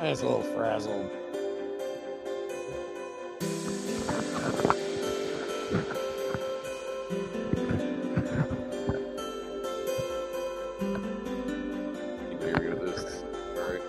That's a little frazzled. Maybe with this. All right.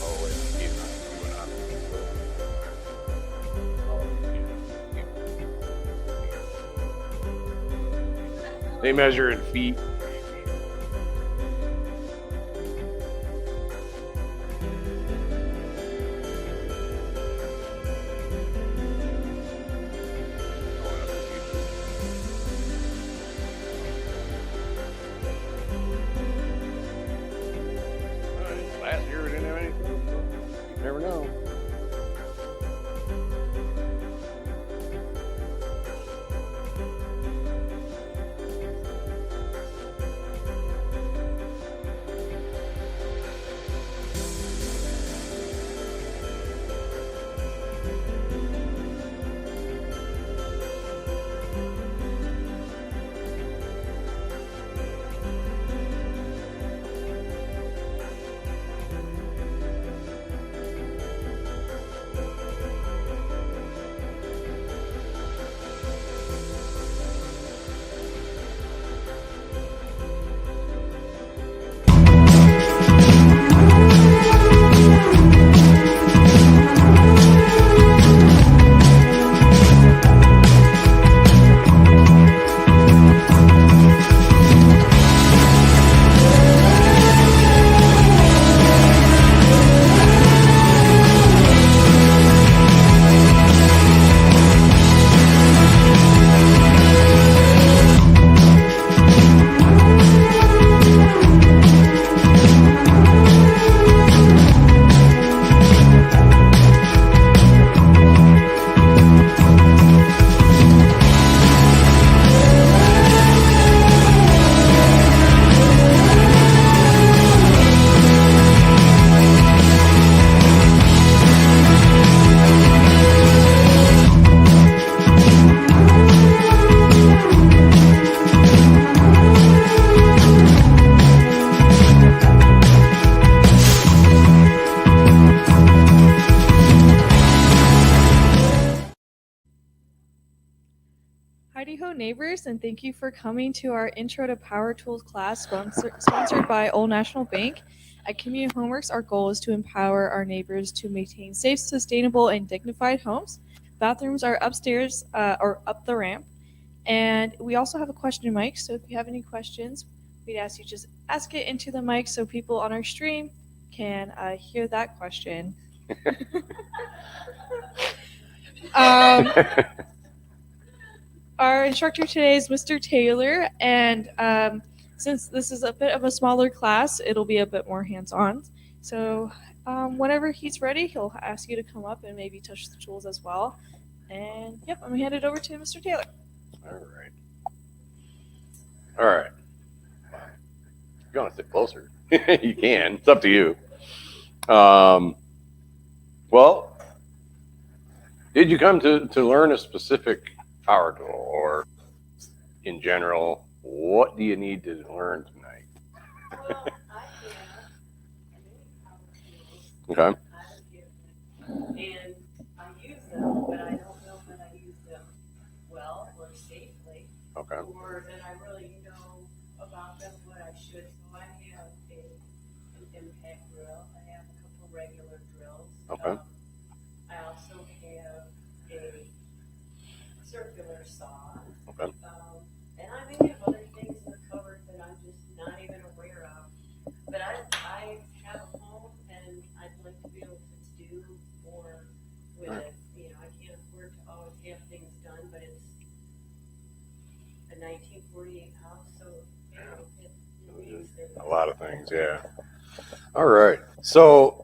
Oh, wait. He's not doing that. They measure in feet. Last year we didn't have anything, so you never know. Howdy ho neighbors, and thank you for coming to our Intro to Power Tools class sponsored by Old National Bank. At Community Homeworks, our goal is to empower our neighbors to maintain safe, sustainable, and dignified homes. Bathrooms are upstairs or up the ramp. And we also have a question mic, so if you have any questions, we'd ask you just ask it into the mic so people on our stream can hear that question. Our instructor today is Mr. Taylor, and since this is a bit of a smaller class, it'll be a bit more hands-on. So whenever he's ready, he'll ask you to come up and maybe touch the tools as well. And yep, I'm gonna hand it over to Mr. Taylor. All right. All right. You want to sit closer? You can. It's up to you. Well, did you come to learn a specific power tool, or in general, what do you need to learn tonight? Well, I have many power tools Okay. I was given, and I use them, but I don't know that I use them well or safely, Okay. or that I really know about them what I should. So I have an impact drill. I have a couple regular drills. Okay. I also have a circular saw. Okay. And I may have other things in the cupboard that I'm just not even aware of. But I have a home and I'd like to be able to do more with it. You know, I can't afford to always have things done, but it's a 1948 house, so you know, it needs things. A lot of things, yeah. All right. So,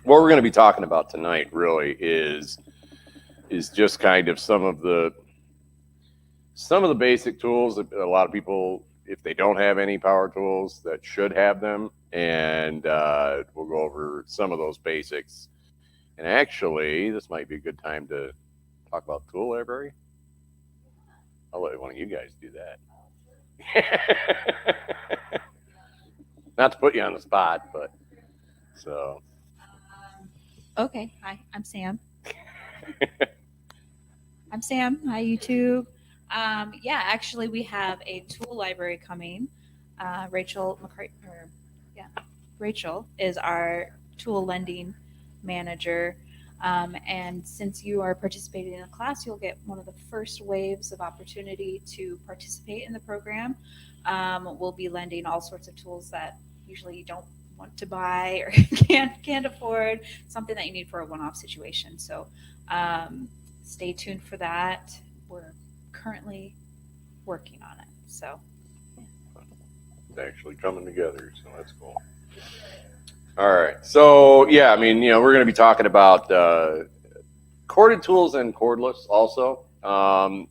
what we're going to be talking about tonight really is just kind of some of the basic tools that a lot of people, if they don't have any power tools, that should have them, and we'll go over some of those basics. And actually, this might be a good time to talk about tool library. I'll let one of you guys do that. Not to put you on the spot, but so. Okay, hi, I'm Sam. I'm Sam. Hi, YouTube. Yeah, actually, we have a tool library coming. Rachel is our tool lending manager. And since you are participating in a class, you'll get one of the first waves of opportunity to participate in the program. We'll be lending all sorts of tools that usually you don't want to buy or can't afford, something that you need for a one-off situation. So stay tuned for that. We're currently working on it. So It's actually coming together, so that's cool. All right. So, yeah, I mean, we're going to be talking about corded tools and cordless also.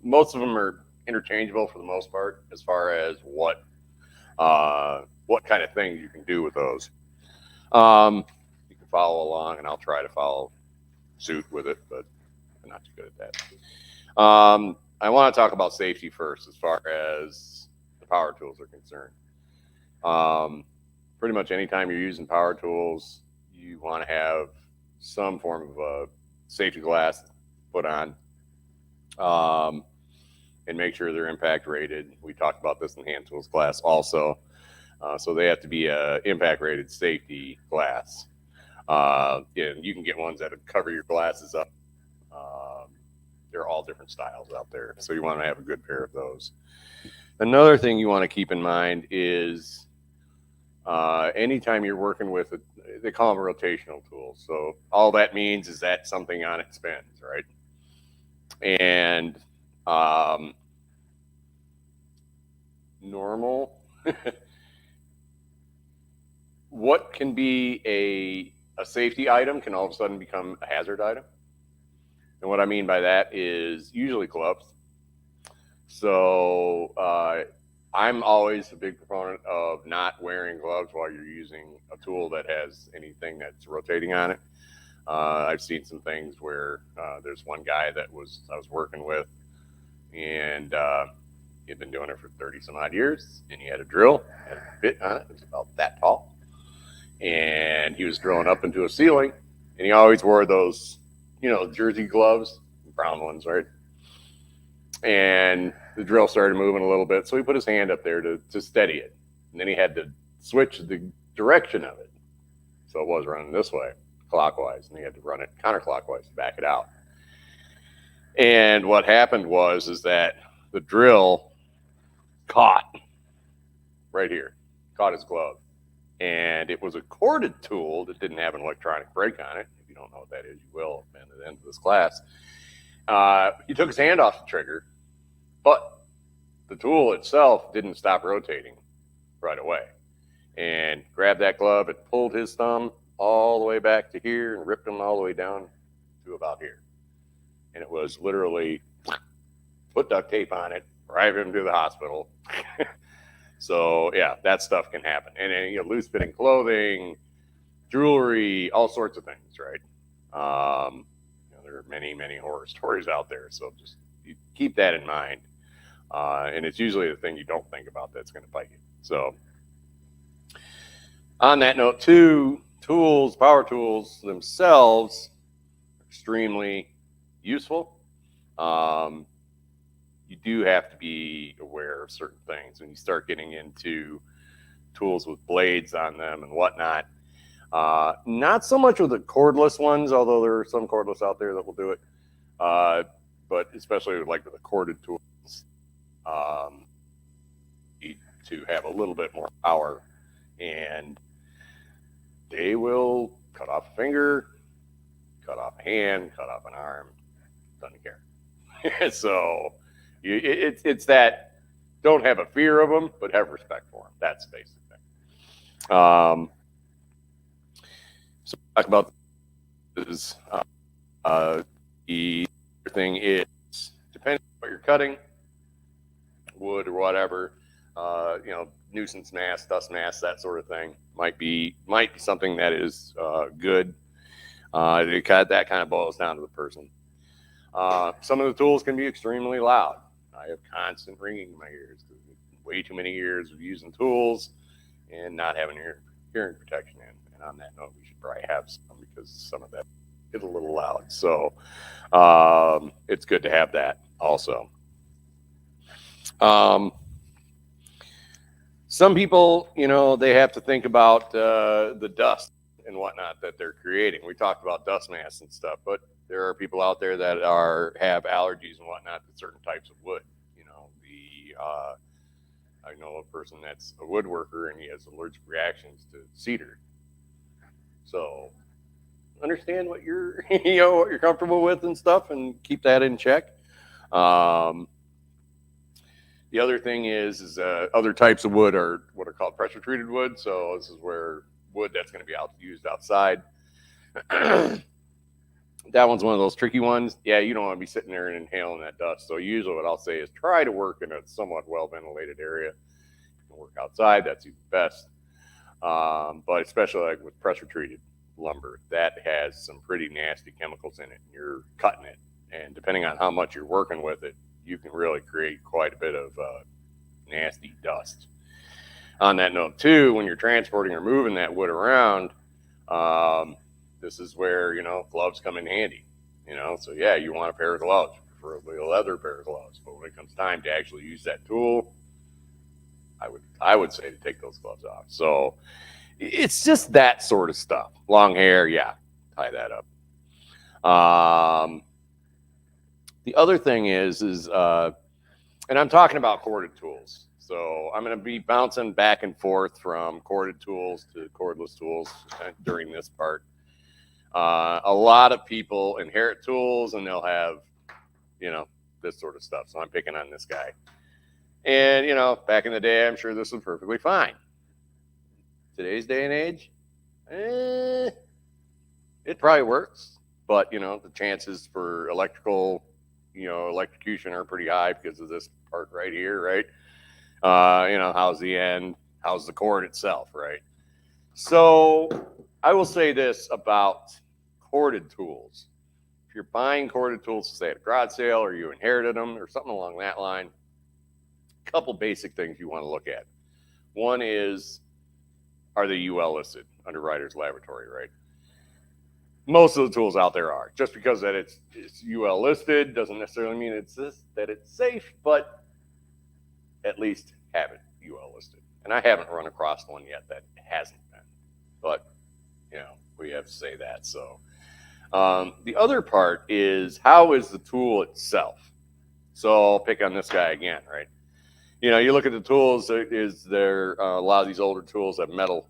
Most of them are interchangeable for the most part as far as what kind of things you can do with those. You can follow along, and I'll try to follow suit with it, but I'm not too good at that. I want to talk about safety first as far as the power tools are concerned. Pretty much anytime you're using power tools, you want to have some form of a safety glass put on, and make sure they're impact rated. We talked about this in hand tools class also. So they have to be a impact rated safety glass. You can get ones that cover your glasses up. They're all different styles out there, so you want to have a good pair of those. Another thing you want to keep in mind is anytime you're working with they call them rotational tools. So all that means is that something on it spins, right? And normal, what can be a safety item can all of a sudden become a hazard item. And what I mean by that is usually gloves. So I'm always a big proponent of not wearing gloves while you're using a tool that has anything that's rotating on it. I've seen some things where there's one guy that I was working with, and he'd been doing it for 30 some odd years, and he had a drill, had a bit on it, it was about that tall, and he was drilling up into a ceiling, and he always wore those, jersey gloves, brown ones, right? And the drill started moving a little bit, so he put his hand up there to steady it, and then he had to switch the direction of it, so it was running this way, clockwise, and he had to run it counterclockwise to back it out. And what happened is that the drill caught right here, caught his glove, and it was a corded tool that didn't have an electronic brake on it. If you don't know what that is, you will at the end of this class. He took his hand off the trigger, but the tool itself didn't stop rotating right away, and grabbed that glove and pulled his thumb all the way back to here and ripped him all the way down to about here. And it was literally put duct tape on it, drive him to the hospital. So yeah, that stuff can happen. And then, loose fitting clothing, jewelry, all sorts of things, right? There are many, many horror stories out there. So just you keep that in mind. And it's usually the thing you don't think about that's going to bite you. So on that note, too, power tools themselves, extremely useful. You do have to be aware of certain things when you start getting into tools with blades on them and whatnot. Not so much with the cordless ones, although there are some cordless out there that will do it. But especially with the corded tools, need to have a little bit more power, and they will cut off a finger, cut off a hand, cut off an arm. Doesn't care. So it's that, don't have a fear of them, but have respect for them. That's the basic thing. So talk about this. The thing is, depending on what you're cutting, wood or whatever, nuisance mass, dust mass, that sort of thing might be something that is good. That kind of boils down to the person. Some of the tools can be extremely loud. I have constant ringing in my ears. Way too many years of using tools and not having hearing protection in. And on that note, we should probably have some, because some of that is a little loud. So it's good to have that also. Some people, they have to think about the dust and whatnot that they're creating. We talked about dust mass and stuff, but there are people out there that have allergies and whatnot to certain types of wood. I know a person that's a woodworker and he has allergic reactions to cedar. So understand what you're, what you're comfortable with and stuff, and keep that in check. The other thing is other types of wood are what are called pressure treated wood. So this is where wood that's going to be used outside. That one's one of those tricky ones. Yeah, you don't want to be sitting there and inhaling that dust. So usually what I'll say is try to work in a somewhat well-ventilated area. You can work outside, that's even best. But especially with pressure-treated lumber, that has some pretty nasty chemicals in it. You're cutting it, and depending on how much you're working with it, you can really create quite a bit of nasty dust. On that note, too, when you're transporting or moving that wood around, this is where, gloves come in handy, so yeah, you want a pair of gloves, preferably a leather pair of gloves. But when it comes time to actually use that tool, I would say to take those gloves off. So it's just that sort of stuff. Long hair, yeah, tie that up. The other thing is, and I'm talking about corded tools. So I'm going to be bouncing back and forth from corded tools to cordless tools during this part. A lot of people inherit tools and they'll have, this sort of stuff. So I'm picking on this guy. And, back in the day, I'm sure this was perfectly fine. Today's day and age, it probably works. But, the chances for electrocution are pretty high because of this part right here, right? How's the end? How's the cord itself, right? So I will say this about corded tools. If you're buying corded tools, say at a garage sale, or you inherited them or something along that line, a couple basic things you want to look at. One is, are they UL listed under Ryder's Laboratory, right? Most of the tools out there are. Just because that it's UL listed doesn't necessarily mean that it's safe, but at least have it UL listed. And I haven't run across one yet that hasn't been. But, we have to say that. So the other part is, how is the tool itself? So I'll pick on this guy again, right? You look at the tools, a lot of these older tools have metal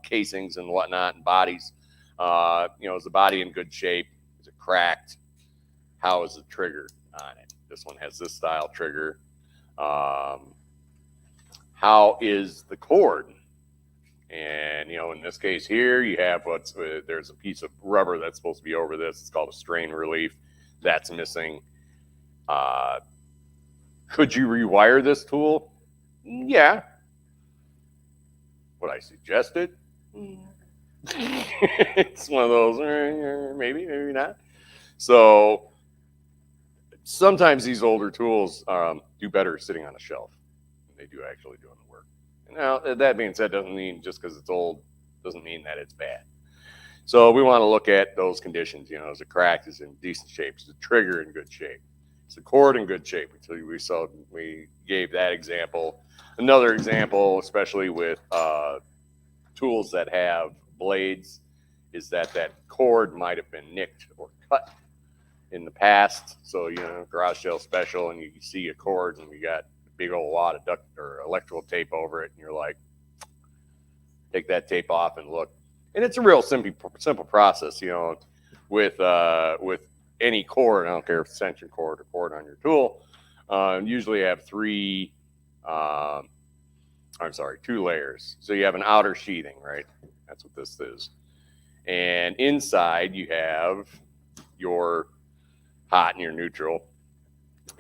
casings and whatnot and bodies. Is the body in good shape? Is it cracked? How is the trigger on it? This one has this style trigger. How is the cord? And, in this case here, you have there's a piece of rubber that's supposed to be over this. It's called a strain relief. That's missing. Could you rewire this tool? Yeah, Would I suggest it? It's one of those, maybe, maybe not. So sometimes these older tools do better sitting on a shelf than they do actually doing the work. Now, that being said, doesn't mean just because it's old doesn't mean that it's bad. So we want to look at those conditions. Is the crack is in decent shape? Is the trigger in good shape? Is the cord in good shape? We gave that example. Another example, especially with tools that have blades, is that cord might have been nicked or cut in the past. So, garage sale special, and you see a cord and you got a big old wad of duct or electrical tape over it, and you're like, take that tape off and look. And it's a real simple process, with any cord. I don't care if it's extension cord or cord on your tool. Usually you have two layers. So you have an outer sheathing, right? That's what this is. And inside you have your hot and your neutral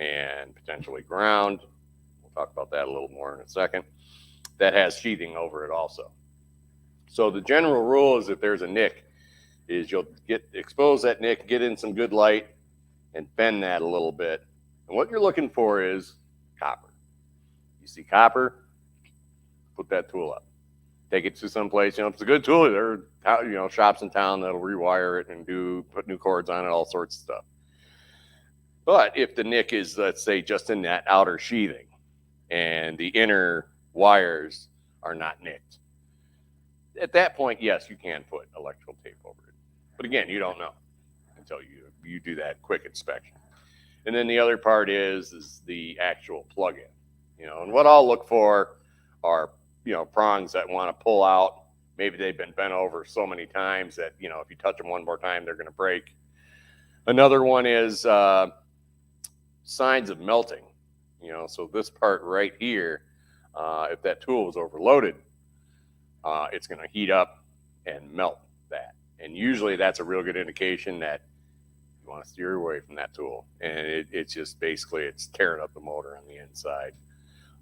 and potentially ground. We'll talk about that a little more in a second. That has sheathing over it also. So the general rule is if there's a nick, is you'll expose that nick, get in some good light, and bend that a little bit. And what you're looking for is copper. You see copper, put that tool up. Take it to some place. If it's a good tool, there are shops in town that'll rewire it and put new cords on it, all sorts of stuff. But if the nick is, let's say, just in that outer sheathing and the inner wires are not nicked, at that point, yes, you can put electrical tape over it. But again, you don't know until you do that quick inspection. And then the other part is the actual plug-in. And what I'll look for are, prongs that want to pull out. Maybe they've been bent over so many times that, if you touch them one more time, they're going to break. Another one is signs of melting. So this part right here, if that tool was overloaded, it's going to heat up and melt that. And usually that's a real good indication that you want to steer away from that tool. And it's just basically it's tearing up the motor on the inside,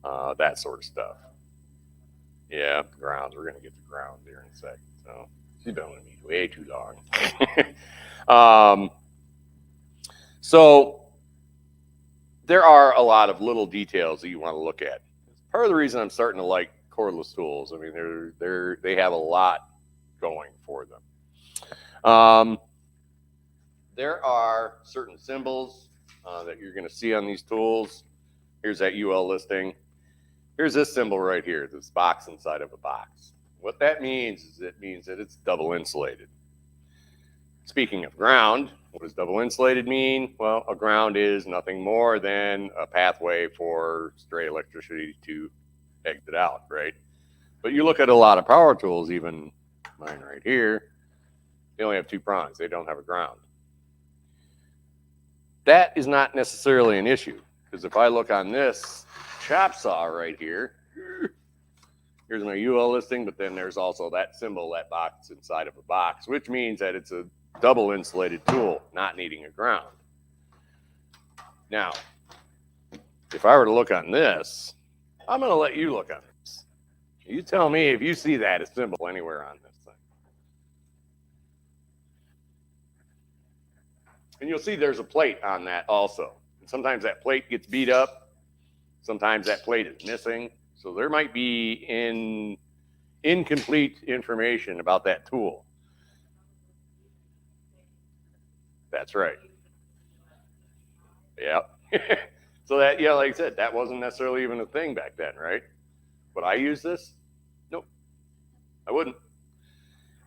that sort of stuff. Yeah, grounds. We're going to get to grounds here in a second. So she's been with me way too long. So there are a lot of little details that you want to look at. Part of the reason I'm starting to like cordless tools. I mean, they have a lot going for them. There are certain symbols that you're going to see on these tools. Here's that UL listing. Here's this symbol right here, this box inside of a box. What that means is it means that it's double insulated. Speaking of ground, what does double insulated mean? Well, a ground is nothing more than a pathway for stray electricity to exit out, right? But you look at a lot of power tools, even mine right here, they only have two prongs. They don't have a ground. That is not necessarily an issue, because if I look on this chop saw right here, here's my UL listing, but then there's also that symbol, that box inside of a box, which means that it's a double insulated tool, not needing a ground. Now, if I were to look on this, I'm going to let you look on this. You tell me if you see that as symbol anywhere on this thing. And you'll see there's a plate on that also. And sometimes that plate gets beat up. Sometimes that plate is missing. So there might be incomplete information about that tool. That's right. Yeah. So that, like I said, that wasn't necessarily even a thing back then, right? Would I use this? Nope. I wouldn't.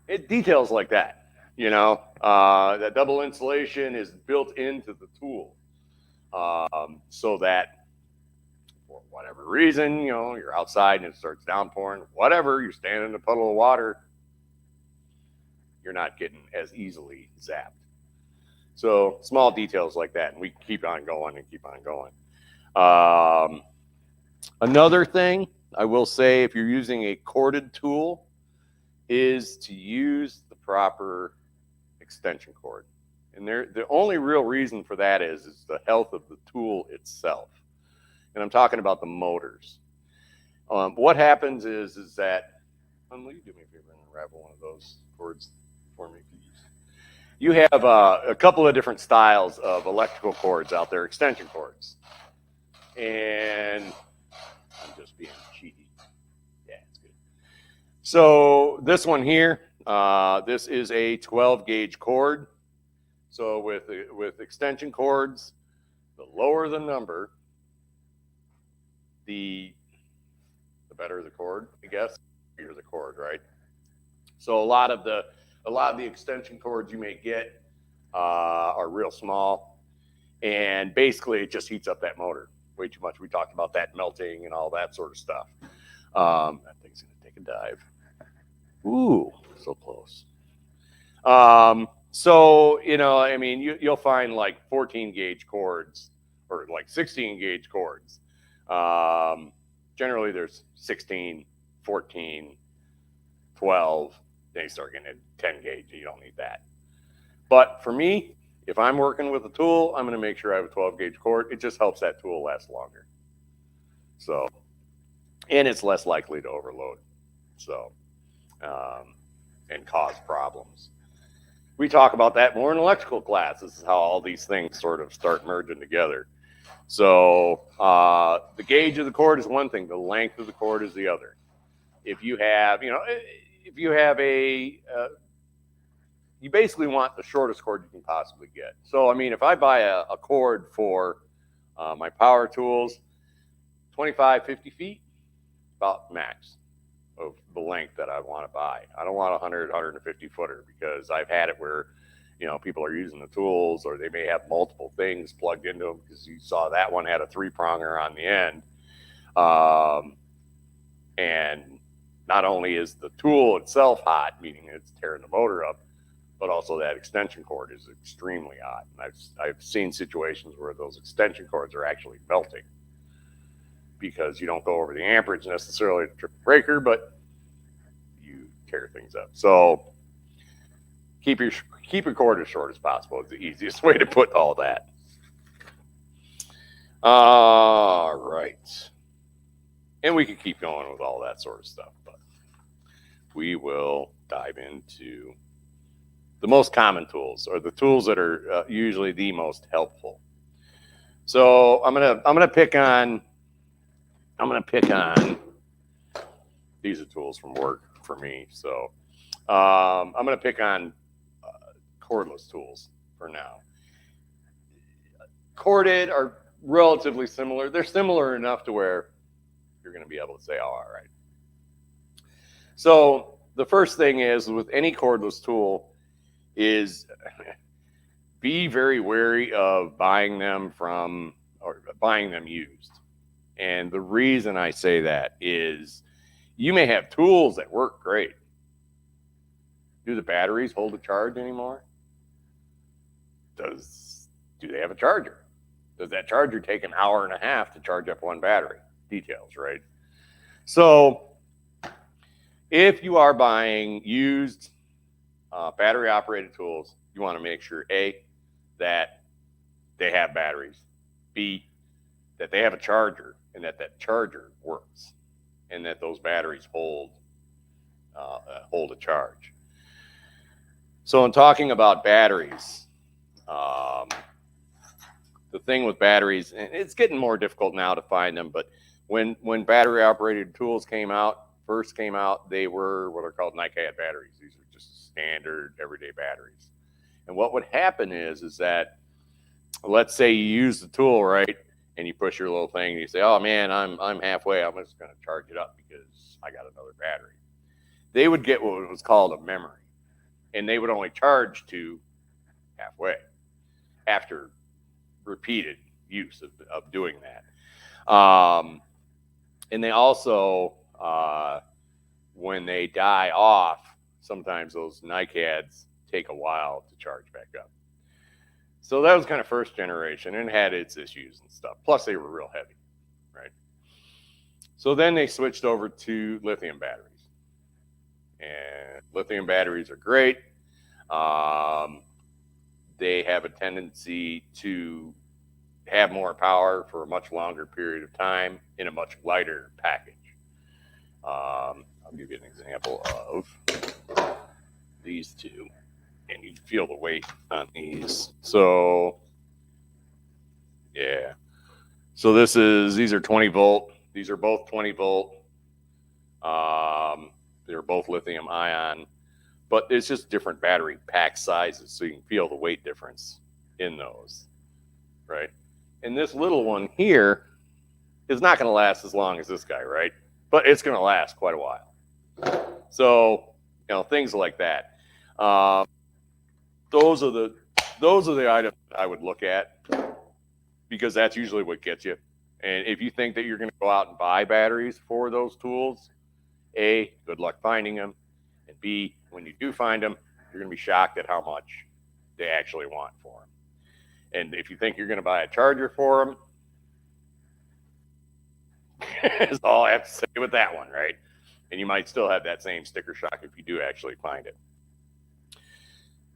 It details like that, that double insulation is built into the tool, so that for whatever reason, you're outside and it starts downpouring, whatever, you're standing in a puddle of water, you're not getting as easily zapped. So small details like that, and we keep on going and keep on going. Another thing I will say, if you're using a corded tool, is to use the proper extension cord. And the only real reason for that is the health of the tool itself. And I'm talking about the motors. What happens is that Will you do me a favor and unravel one of those cords for me, please? You have a couple of different styles of electrical cords out there, extension cords. And I'm just being cheeky. Yeah, it's good. So this one here, this is a 12 gauge cord. So with extension cords, the lower the number, the better the cord, I guess. The bigger the cord, right? So a lot of the extension cords you may get are real small, and basically it just heats up that motor way too much. We talked about that melting and all that sort of stuff. That thing's gonna take a dive. Ooh, so close. So I mean, you'll find like 14 gauge cords or like 16 gauge cords. Generally, there's 16, 14, 12. Then you start getting at 10 gauge. You don't need that. But for me, if I'm working with a tool, I'm going to make sure I have a 12 gauge cord. It just helps that tool last longer. So, and it's less likely to overload. So, and cause problems. We talk about that more in electrical class. This is how all these things sort of start merging together. So the gauge of the cord is one thing. The length of the cord is the other. If you have, you basically want the shortest cord you can possibly get. So, I mean, if I buy a cord for my power tools, 25, 50 feet, about max of the length that I want to buy. I don't want a 100, 150 footer because I've had it where, people are using the tools or they may have multiple things plugged into them because you saw that one had a 3-pronger on the end. And not only is the tool itself hot, meaning it's tearing the motor up, but also that extension cord is extremely hot. And I've seen situations where those extension cords are actually melting because you don't go over the amperage necessarily to trip the breaker, but you tear things up. So keep your cord as short as possible. It's the easiest way to put all that. All right. And we could keep going with all that sort of stuff, but we will dive into the most common tools, or the tools that are usually the most helpful. So I'm gonna pick on these are tools from work for me. So I'm gonna pick on cordless tools for now. Corded are relatively similar. They're similar enough to where you're going to be able to say, oh, all right. So the first thing is with any cordless tool is be very wary of buying them used. And the reason I say that is you may have tools that work great. Do the batteries hold a charge anymore? Do they have a charger? Does that charger take an hour and a half to charge up one battery? Details, right? So if you are buying used battery operated tools, you want to make sure A, that they have batteries, B, that they have a charger and that charger works and that those batteries hold a charge. So in talking about batteries, the thing with batteries, and it's getting more difficult now to find them, but when battery operated tools first came out, they were what are called NiCad batteries. These are just standard everyday batteries. And what would happen is that, let's say you use the tool, right, and you push your little thing and you say, oh man, I'm halfway, I'm just going to charge it up because I got another battery. They would get what was called a memory, and they would only charge to halfway after repeated use of doing that. And they also, when they die off, sometimes those NiCads take a while to charge back up. So that was kind of first generation and had its issues and stuff. Plus they were real heavy, right? So then they switched over to lithium batteries. And lithium batteries are great. They have a tendency to have more power for a much longer period of time in a much lighter package. I'll give you an example of these two, and you feel the weight on these. So, yeah. So these are 20 volt. These are both 20 volt. They're both lithium ion, but it's just different battery pack sizes, so you can feel the weight difference in those, right? And this little one here is not going to last as long as this guy, right? But it's going to last quite a while. So, things like that. Those are the items I would look at, because that's usually what gets you. And if you think that you're going to go out and buy batteries for those tools, A, good luck finding them, and B, when you do find them, you're going to be shocked at how much they actually want for them. And if you think you're going to buy a charger for them, that's all I have to say with that one, right? And you might still have that same sticker shock if you do actually find it.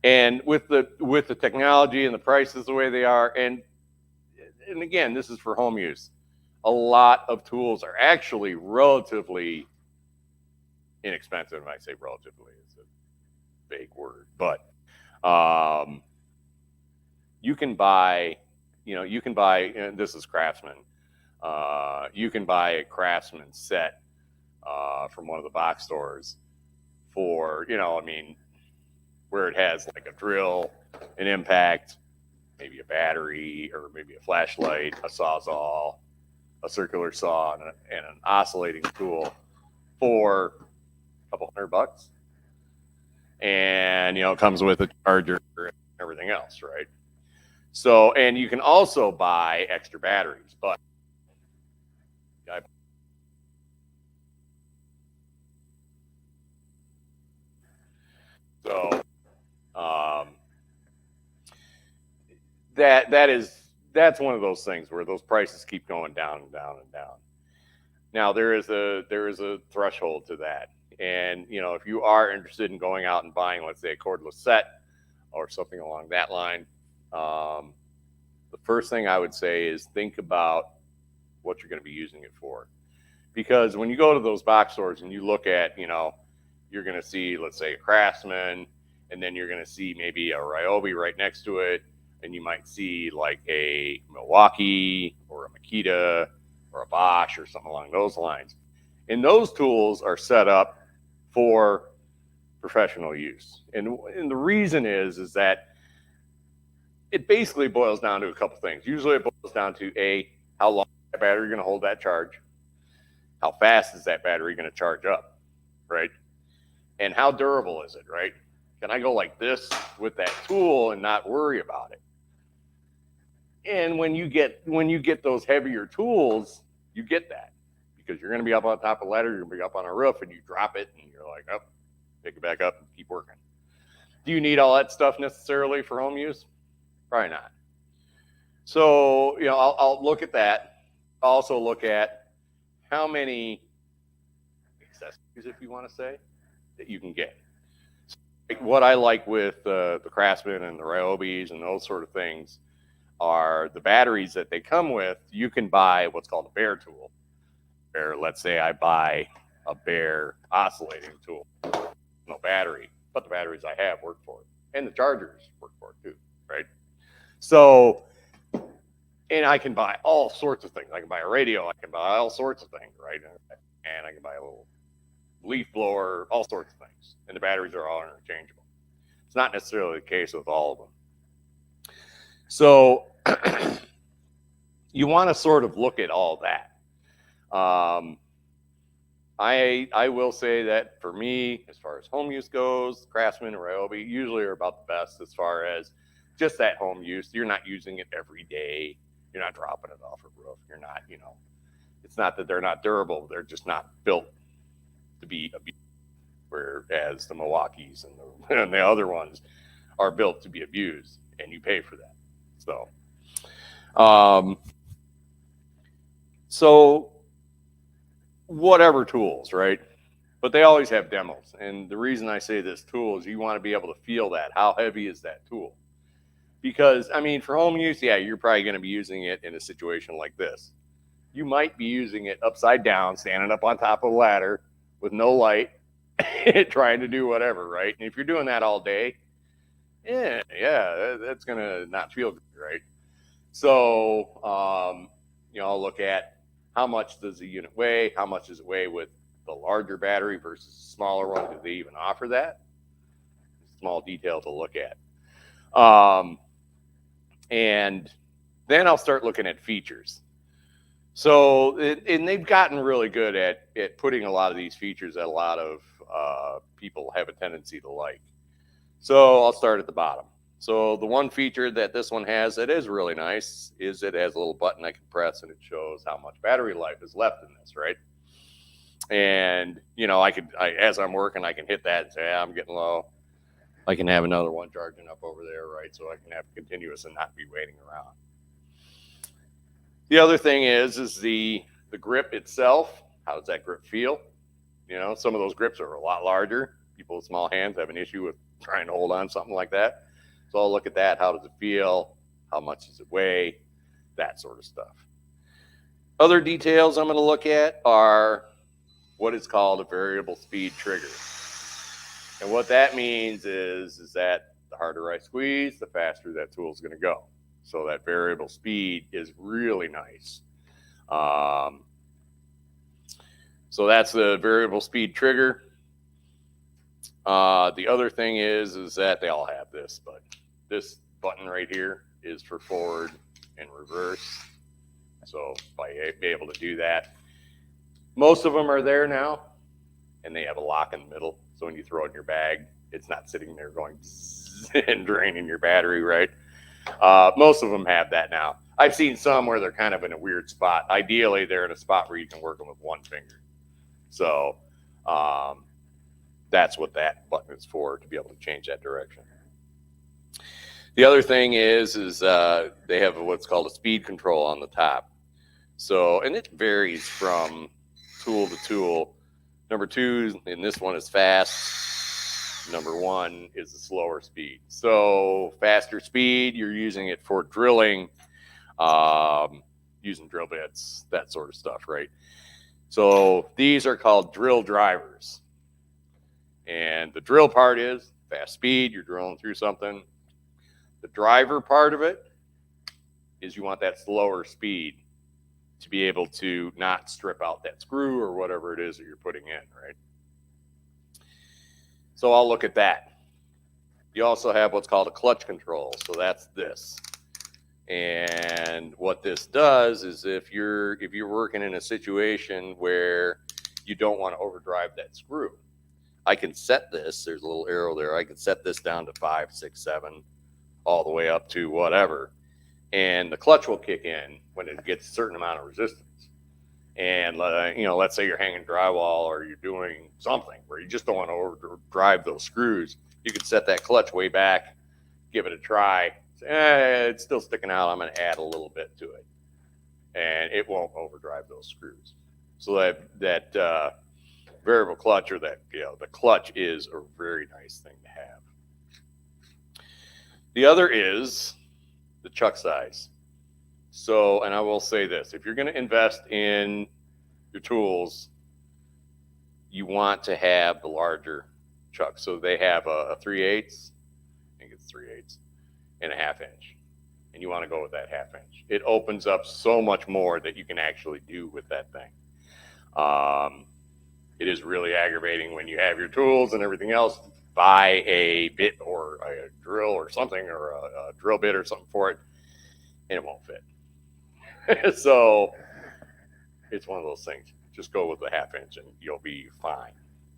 And with the technology and the prices the way they are, and again, this is for home use, a lot of tools are actually relatively inexpensive. And I say relatively, it's a big word, but you can buy, and this is Craftsman. You can buy a Craftsman set from one of the box stores for, where it has like a drill, an impact, maybe a battery, or maybe a flashlight, a sawzall, a circular saw, and an oscillating tool for a couple $100. And, it comes with a charger and everything else, right? So, and you can also buy extra batteries, but so that's one of those things where those prices keep going down and down and down. Now there is a threshold to that, and if you are interested in going out and buying, let's say, a cordless set or something along that line, the first thing I would say is think about what you're going to be using it for, because when you go to those box stores and you look at, you're going to see, let's say, a Craftsman, and then you're going to see maybe a Ryobi right next to it, and you might see like a Milwaukee or a Makita or a Bosch or something along those lines. And those tools are set up for professional use. And the reason is that it basically boils down to a couple things. Usually it boils down to A, how long is that battery going to hold that charge? How fast is that battery going to charge up, right? And how durable is it, right? Can I go like this with that tool and not worry about it? And when you get those heavier tools, you get that, because you're going to be up on top of a ladder, you're going to be up on a roof, and you drop it, and you're like, oh, pick it back up and keep working. Do you need all that stuff necessarily for home use? Probably not. So, I'll look at that. Also look at how many accessories, if you want to say, that you can get. So, what I like with the Craftsman and the Ryobis and those sort of things are the batteries that they come with. You can buy what's called a bare tool. Or let's say I buy a bare oscillating tool, no battery, but the batteries I have work for it, and the chargers work for it too, right? So, and I can buy all sorts of things. I can buy a radio, I can buy all sorts of things, right? And I can buy a little leaf blower, all sorts of things, and the batteries are all interchangeable. It's not necessarily the case with all of them. So you want to sort of look at all that. I will say that for me, as far as home use goes, Craftsman and Ryobi usually are about the best as far as just that home use. You're not using it every day. You're not dropping it off a roof. You're not, it's not that they're not durable. They're just not built to be abused, whereas the Milwaukees and the other ones are built to be abused, and you pay for that. So whatever tools, right? But they always have demos. And the reason I say this tool is you want to be able to feel that. How heavy is that tool? Because, for home use, yeah, you're probably going to be using it in a situation like this. You might be using it upside down, standing up on top of a ladder with no light, trying to do whatever, right? And if you're doing that all day, that's gonna not feel good, right? So, I'll look at how much does the unit weigh, how much does it weigh with the larger battery versus the smaller one. Do they even offer that? Small detail to look at. And then I'll start looking at features. So, and they've gotten really good at putting a lot of these features that a lot of people have a tendency to like. So I'll start at the bottom. So the one feature that this one has that is really nice is it has a little button I can press and it shows how much battery life is left in this, right? And, as I'm working, I can hit that and say, I'm getting low. I can have another one charging up over there, right? So I can have continuous and not be waiting around. The other thing is the grip itself. How does that grip feel? Some of those grips are a lot larger. People with small hands have an issue with trying to hold on something like that. So I'll look at that. How does it feel? How much does it weigh? That sort of stuff. Other details I'm going to look at are what is called a variable speed trigger. And what that means is that the harder I squeeze, the faster that tool is going to go. So that variable speed is really nice. So that's the variable speed trigger. The other thing is that they all have this, but this button right here is for forward and reverse. So by be able to do that, most of them are there now, and they have a lock in the middle. So when you throw it in your bag, it's not sitting there going and draining your battery, right? Most of them have that now. I've seen some where they're kind of in a weird spot. Ideally, they're in a spot where you can work them with one finger. So that's what that button is for, to be able to change that direction. The other thing is they have what's called a speed control on the top. So, and it varies from tool to tool. Number 2 in this one is fast. Number 1 is the slower speed. So faster speed, you're using it for drilling, using drill bits, that sort of stuff, right? So these are called drill drivers. And the drill part is fast speed, you're drilling through something. The driver part of it is you want that slower speed to be able to not strip out that screw or whatever it is that you're putting in, right? So I'll look at that. You also have what's called a clutch control. So that's this. And what this does is if you're working in a situation where you don't want to overdrive that screw, I can set this, there's a little arrow there, I can set this down to 5, 6, 7, all the way up to whatever. And the clutch will kick in when it gets a certain amount of resistance. And, let's say you're hanging drywall or you're doing something where you just don't want to overdrive those screws. You can set that clutch way back, give it a try. It's still sticking out. I'm going to add a little bit to it. And it won't overdrive those screws. So that variable clutch, or the clutch, is a very nice thing to have. The other is the chuck size. So, and I will say this, if you're going to invest in your tools, you want to have the larger chuck. So they have a 3/8, I think it's 3/8, and a 1/2 inch. And you want to go with that 1/2 inch. It opens up so much more that you can actually do with that thing. It is really aggravating when you have your tools and everything else, buy a bit or a drill or something, or a drill bit or something for it, and it won't fit. So it's one of those things. Just go with the 1/2 inch and you'll be fine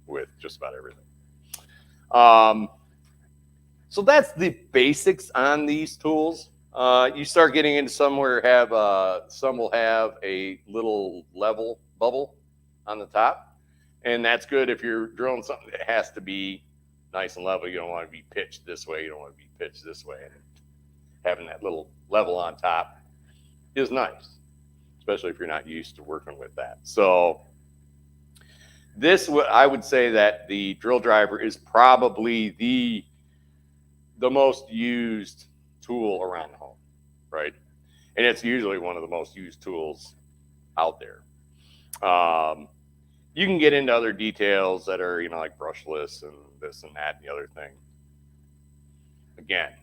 with just about everything. So that's the basics on these tools. You start getting into some where some will have a little level bubble on the top, and that's good if you're drilling something that has to be nice and level. You don't want to be pitched this way. You don't want to be pitched this way. And having that little level on top is nice, especially if you're not used to working with that. So I would say that the drill driver is probably the most used tool around the home, right? And it's usually one of the most used tools out there. You can get into other details that are, like brushless and this and that and the other thing. Again,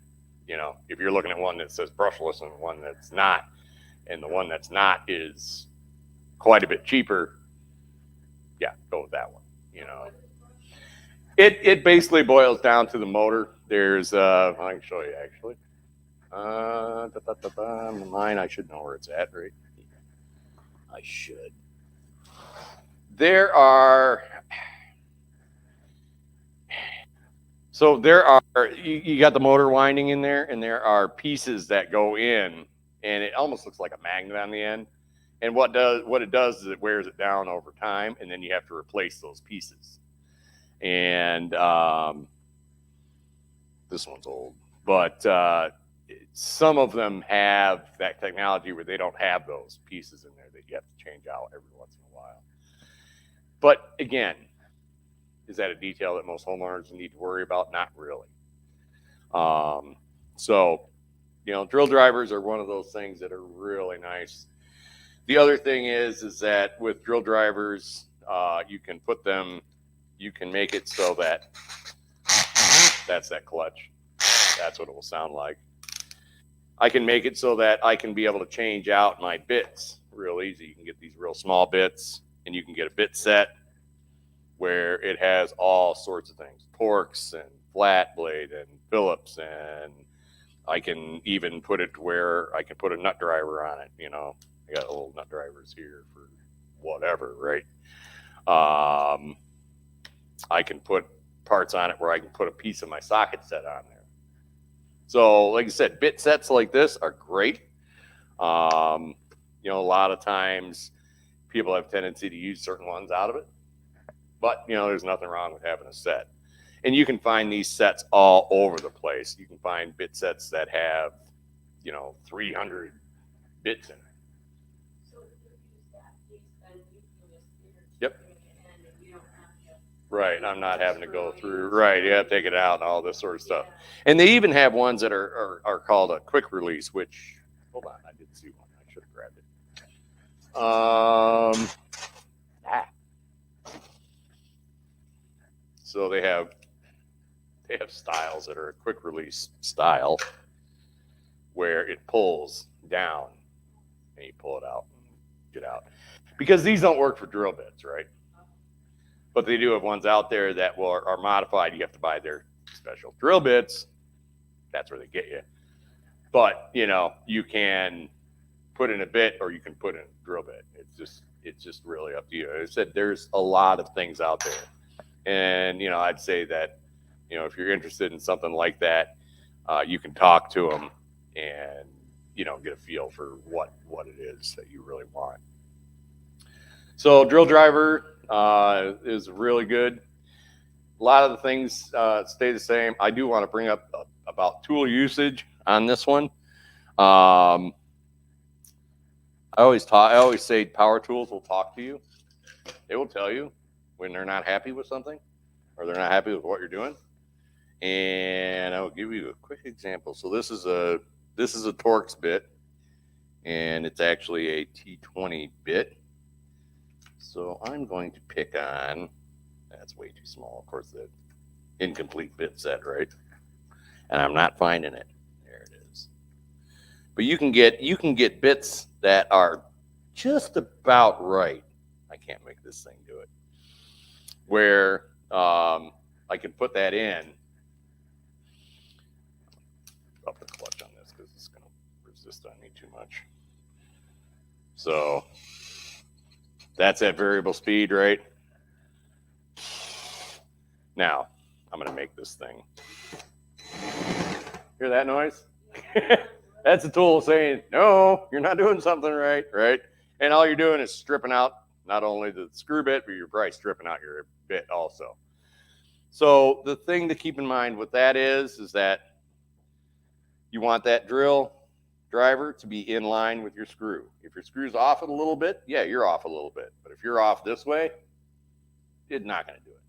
if you're looking at one that says brushless and one that's not, and the one that's not is quite a bit cheaper, yeah, go with that one. It basically boils down to the motor. There's I can show you actually. Mine, I should know where it's at, right? I should. There are you got the motor winding in there, and there are pieces that go in, and it almost looks like a magnet on the end. And what it does is it wears it down over time, and then you have to replace those pieces. And this one's old, but some of them have that technology where they don't have those pieces in there that you have to change out every once in a while. But again, is that a detail that most homeowners need to worry about? Not really. So, drill drivers are one of those things that are really nice. The other thing is that with drill drivers, you can make it so that that's that clutch. That's what it will sound like. I can make it so that I can be able to change out my bits real easy. You can get these real small bits, and you can get a bit set where it has all sorts of things, Torx and flat blade and Phillips, and I can even put it to where I can put a nut driver on it. I got little nut drivers here for whatever, right? I can put parts on it where I can put a piece of my socket set on there. So, like I said, bit sets like this are great. A lot of times people have tendency to use certain ones out of it, but there's nothing wrong with having a set. And you can find these sets all over the place. You can find bit sets that have 300 bits in it. So if you use that piece, then you can just Yep. bring it in, and you don't have to. Right, I'm not having to go through. Right, you have to take it out and all this sort of stuff. And they even have ones that are called a quick release, which, hold on, I did see one. I should have grabbed it. So they have styles that are a quick release style where it pulls down and you pull it out and get out. Because these don't work for drill bits, right? But they do have ones out there that are modified. You have to buy their special drill bits. That's where they get you. But, you can put in a bit or you can put in a drill bit. It's just really up to you. As I said, there's a lot of things out there. And, I'd say that, if you're interested in something like that, you can talk to them and, get a feel for what it is that you really want. So drill driver is really good. A lot of the things stay the same. I do want to bring up about tool usage on this one. I always say power tools will talk to you. They will tell you when they're not happy with something or they're not happy with what you're doing. And I will give you a quick example. So this is a Torx bit, and it's actually a T20 bit. So I'm going to pick on, that's way too small, of course, the incomplete bit set, right? And I'm not finding it. There it is. But you can get bits that are just about right. I can't make this thing do it. Where I can put that in. I'll put the clutch on this because it's going to resist on me too much. So that's at variable speed, right? Now I'm going to make this thing. Hear that noise? That's a tool saying, no, you're not doing something right, right? And all you're doing is stripping out not only the screw bit, but you're probably stripping out your bit also. So the thing to keep in mind with that is that you want that drill driver to be in line with your screw. If your screw's off a little bit, yeah, you're off a little bit. But if you're off this way, it's not going to do it.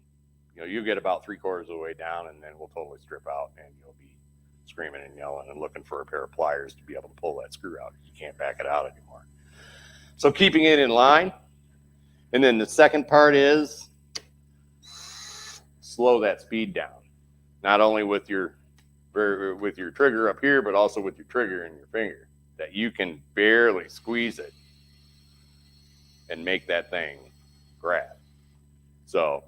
You get about 3/4 of the way down, and then we'll totally strip out, and you'll be screaming and yelling and looking for a pair of pliers to be able to pull that screw out. You can't back it out anymore. So keeping it in line. And then the second part is slow that speed down. Not only with your trigger up here, but also with your trigger in your finger, that you can barely squeeze it and make that thing grab. So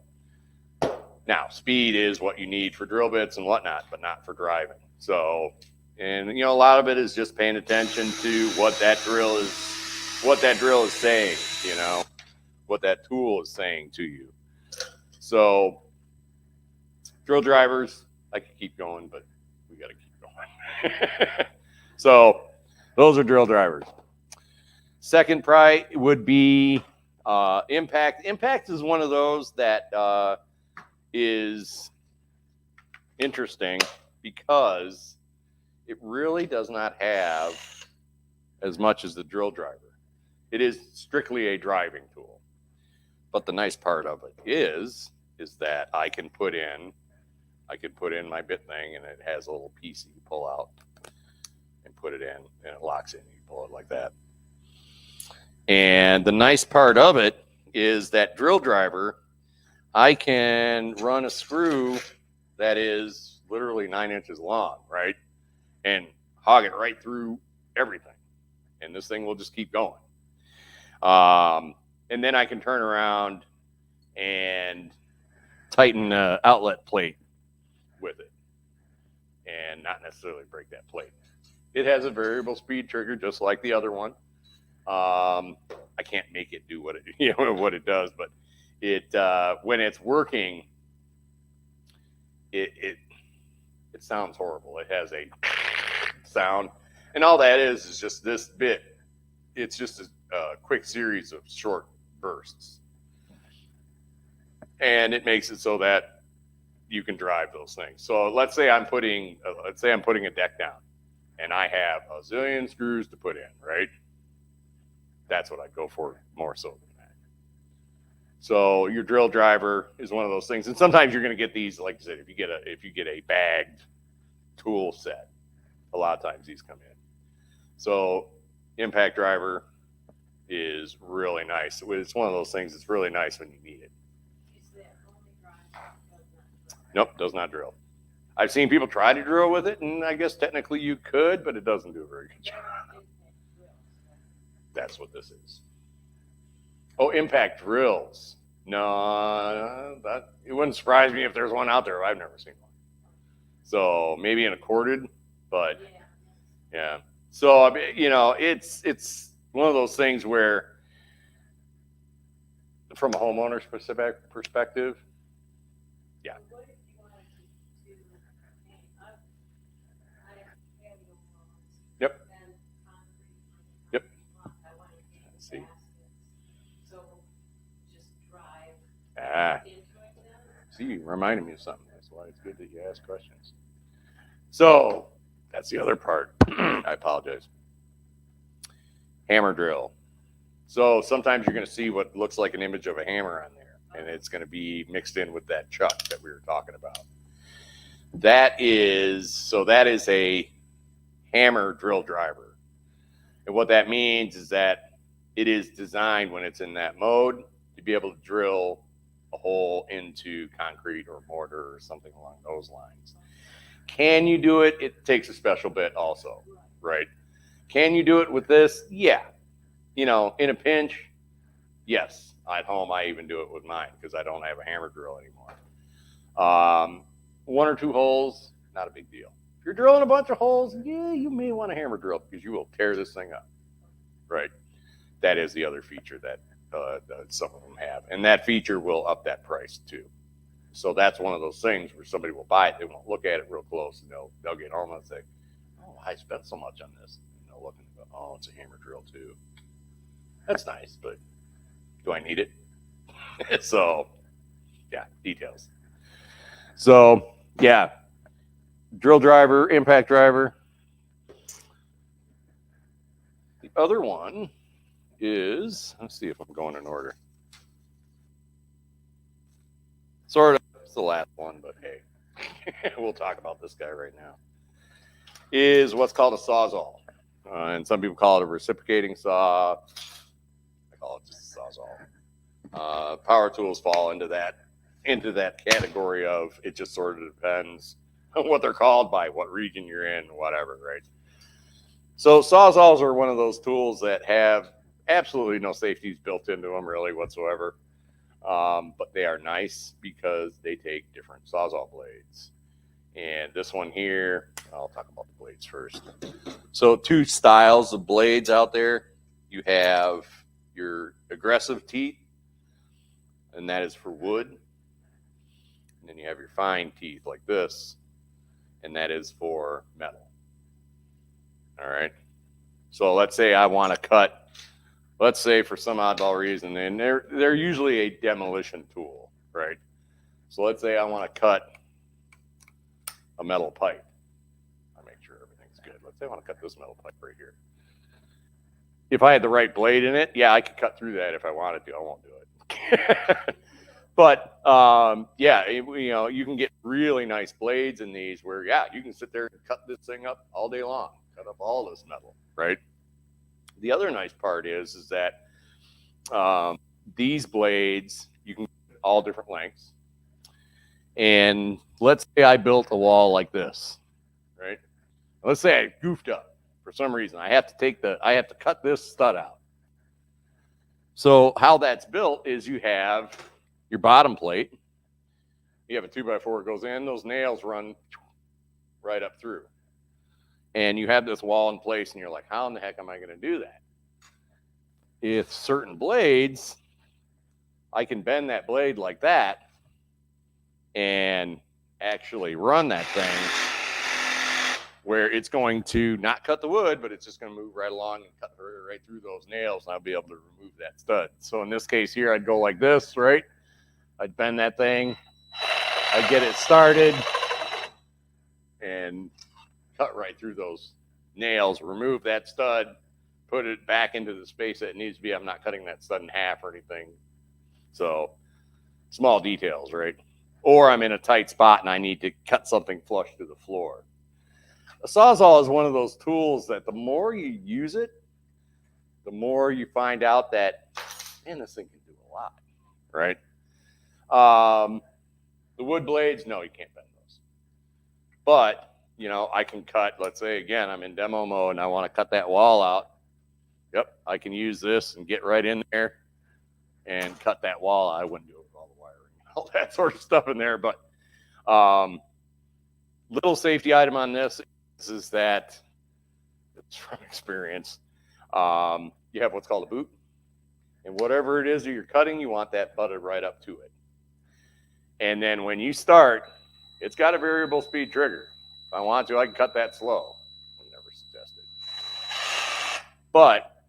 now speed is what you need for drill bits and whatnot, but not for driving. So, and a lot of it is just paying attention to what that drill is saying, what that tool is saying to you. So drill drivers, I could keep going, but we got to keep going. So those are drill drivers. Second pry would be impact. Impact is one of those that is interesting because it really does not have as much as the drill driver. It is strictly a driving tool. But the nice part of it is that I can put in my bit thing, and it has a little piece that you pull out and put it in, and it locks in. You pull it like that. And the nice part of it is that drill driver, I can run a screw that is literally 9 inches long, right? And hog it right through everything. And this thing will just keep going. And then I can turn around and tighten the outlet plate with it and not necessarily break that plate. It has a variable speed trigger just like the other one. I can't make it do what it does, but it when it's working, it sounds horrible. It has a sound, and all that is just this bit. It's just a quick series of short bursts, and it makes it so that you can drive those things. So let's say I'm putting a deck down, and I have a zillion screws to put in, right? That's what I'd go for more so than that. So your drill driver is one of those things, and sometimes you're going to get these, like I said, if you get a bagged tool set, a lot of times these come in. So impact driver is really nice. It's one of those things that's really nice when you need it. Nope, does not drill. I've seen people try to drill with it, and I guess technically you could, but it doesn't do a very good job. That's what this is. Oh, impact drills. No, it wouldn't surprise me if there's one out there. I've never seen one. So maybe in a corded, but yeah. So it's one of those things where, from a homeowner's perspective, yeah. Yep. Yep. See. So just drive into it then? See, you reminded me of something. That's why it's good that you ask questions. So that's the other part. I apologize. Hammer drill. So sometimes you're going to see what looks like an image of a hammer on there, and it's going to be mixed in with that chuck that we were talking about. That is a hammer drill driver. And what that means is that it is designed, when it's in that mode, to be able to drill a hole into concrete or mortar or something along those lines. Can you do it? It takes a special bit also, right? Can you do it with this? Yeah. In a pinch, yes. At home, I even do it with mine because I don't have a hammer drill anymore. 1 or 2 holes, not a big deal. If you're drilling a bunch of holes, yeah, you may want a hammer drill because you will tear this thing up, right? That is the other feature that some of them have. And that feature will up that price too. So that's one of those things where somebody will buy it, they won't look at it real close, and they'll get home and say, oh, I spent so much on this. And they'll look and go, oh, it's a hammer drill too. That's nice, but do I need it? So, yeah, details. So, yeah, drill driver, impact driver. The other one is, let's see if I'm going in order. Sort of, it's the last one, but hey, we'll talk about this guy right now. Is what's called a sawzall. And some people call it a reciprocating saw. I call it just a sawzall. Power tools fall into that category of it just sort of depends on what they're called by, what region you're in, whatever, right? So sawzalls are one of those tools that have absolutely no safeties built into them really whatsoever. But they are nice because they take different sawzall blades. And this one here, I'll talk about the blades first. So two styles of blades out there. You have your aggressive teeth, and that is for wood. And then you have your fine teeth like this, and that is for metal. All right. So let's say I want to cut, let's say for some oddball reason, and they're usually a demolition tool, right? So let's say I want to cut a metal pipe. I make sure everything's good. Let's say I want to cut this metal pipe right here. If I had the right blade in it, yeah, I could cut through that if I wanted to. I won't do it. But yeah, you can get really nice blades in these where, yeah, you can sit there and cut this thing up all day long, cut up all this metal, right? The other nice part is that these blades, you can get all different lengths. And let's say I built a wall like this, right? Let's say I goofed up for some reason. I have to cut this stud out. So how that's built is you have your bottom plate. You have a 2x4 goes in, those nails run right up through. And you have this wall in place, and you're like, how in the heck am I going to do that? If certain blades, I can bend that blade like that and actually run that thing where it's going to not cut the wood, but it's just going to move right along and cut right through those nails, and I'll be able to remove that stud. So in this case here, I'd go like this, right? I'd bend that thing, I'd get it started, and cut right through those nails, remove that stud, put it back into the space that it needs to be. I'm not cutting that stud in half or anything. So small details, right? Or I'm in a tight spot and I need to cut something flush to the floor. A sawzall is one of those tools that the more you use it, the more you find out that, man, this thing can do a lot, right? The wood blades, no, you can't bend those. But, I can cut, let's say, again, I'm in demo mode and I want to cut that wall out. Yep, I can use this and get right in there and cut that wall. I wouldn't do it with all the wiring and all that sort of stuff in there. But little safety item on this is that, it's from experience, you have what's called a boot. And whatever it is that you're cutting, you want that butted right up to it. And then when you start, it's got a variable speed trigger. If I want to, I can cut that slow. I never suggest it. But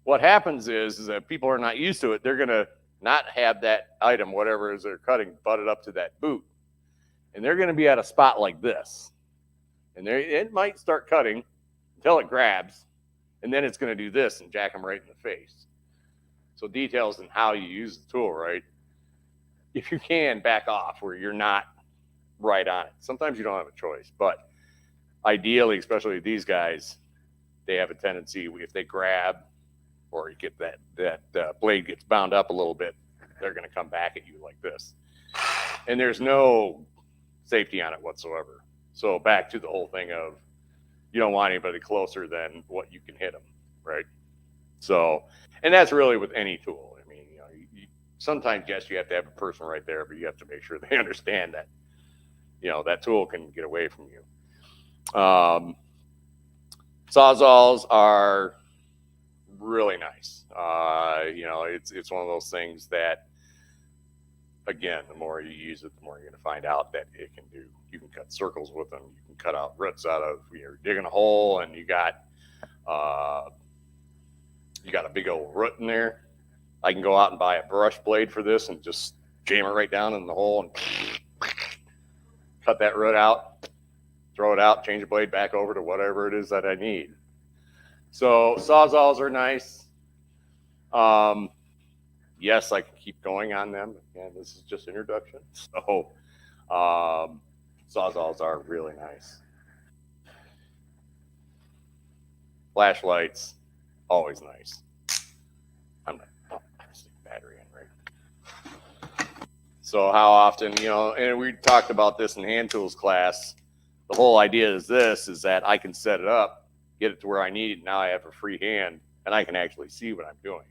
what happens is that people are not used to it. They're going to not have that item, whatever it is they're cutting, butted up to that boot. And they're going to be at a spot like this. And it might start cutting until it grabs. And then it's going to do this and jack them right in the face. So details in how you use the tool, right? If you can, back off where you're not right on it. Sometimes you don't have a choice. But ideally, especially these guys, they have a tendency, if they grab or you get that blade gets bound up a little bit, they're going to come back at you like this. And there's no safety on it whatsoever. So back to the whole thing of you don't want anybody closer than what you can hit them, right? So, and that's really with any tool. I mean, sometimes, yes, you have to have a person right there, but you have to make sure they understand that, that tool can get away from you. Sawzalls are really nice. It's one of those things that, again, the more you use it, the more you're going to find out that it can do. You can cut circles with them. You can cut out roots out of, you're digging a hole and you got a big old root in there. I can go out and buy a brush blade for this and just jam it right down in the hole and cut that root out, throw it out, change the blade back over to whatever it is that I need. So sawzalls are nice. Yes, I can keep going on them. Again, this is just introduction. So sawzalls are really nice. Flashlights, always nice. I'm stick battery in, right? So how often, and we talked about this in hand tools class. The whole idea is that I can set it up, get it to where I need it. Now I have a free hand and I can actually see what I'm doing.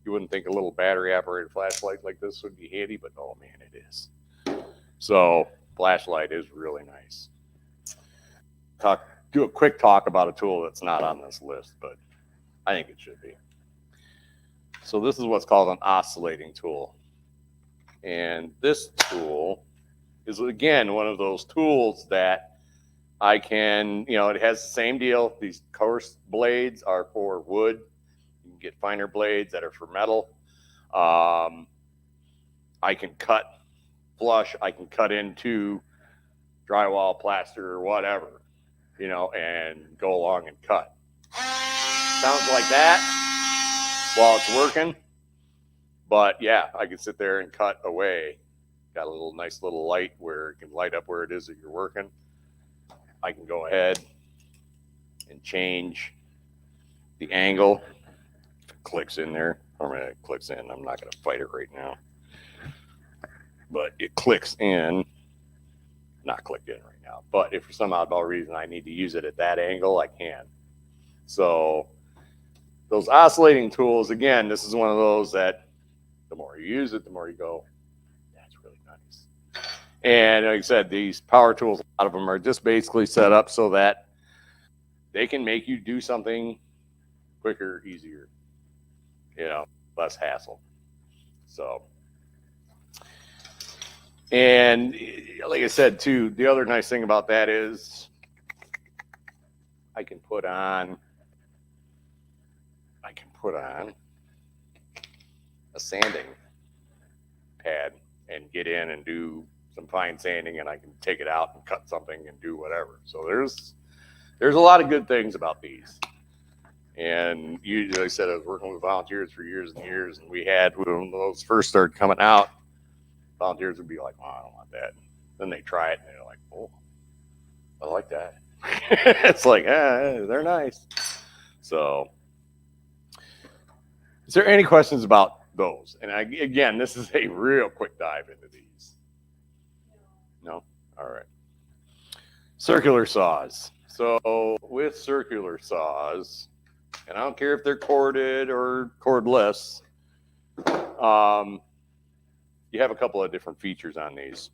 You wouldn't think a little battery operated flashlight like this would be handy, but oh man, it is. So flashlight is really nice. Do a quick talk about a tool that's not on this list, but I think it should be. So this is what's called an oscillating tool. And this tool is, again, one of those tools that I can, it has the same deal. These coarse blades are for wood. You can get finer blades that are for metal. I can cut flush. I can cut into drywall, plaster, or whatever, and go along and cut. Sounds like that while it's working. But yeah, I can sit there and cut away. Got a nice little light where it can light up where it is that you're working. I can go ahead and change the angle. If it clicks in there, it clicks in. I'm not going to fight it right now. But it clicks in. Not clicked in right now. But if for some oddball reason I need to use it at that angle, I can. So those oscillating tools, again, this is one of those that the more you use it, the more you go, that's really nice. And like I said, these power tools, a lot of them are just basically set up so that they can make you do something quicker, easier, less hassle. So, and like I said, too, the other nice thing about that is I can put on a sanding pad and get in and do some fine sanding, and I can take it out and cut something and do whatever. So there's a lot of good things about these. And usually, like I said, I was working with volunteers for years and years, and we had, when those first started coming out, volunteers would be like, oh, I don't want that. Then they try it and they're like, oh, I like that. It's like, they're nice. So is there any questions about those? And again, this is a real quick dive into these. No? All right. Circular saws. So with circular saws, and I don't care if they're corded or cordless, you have a couple of different features on these.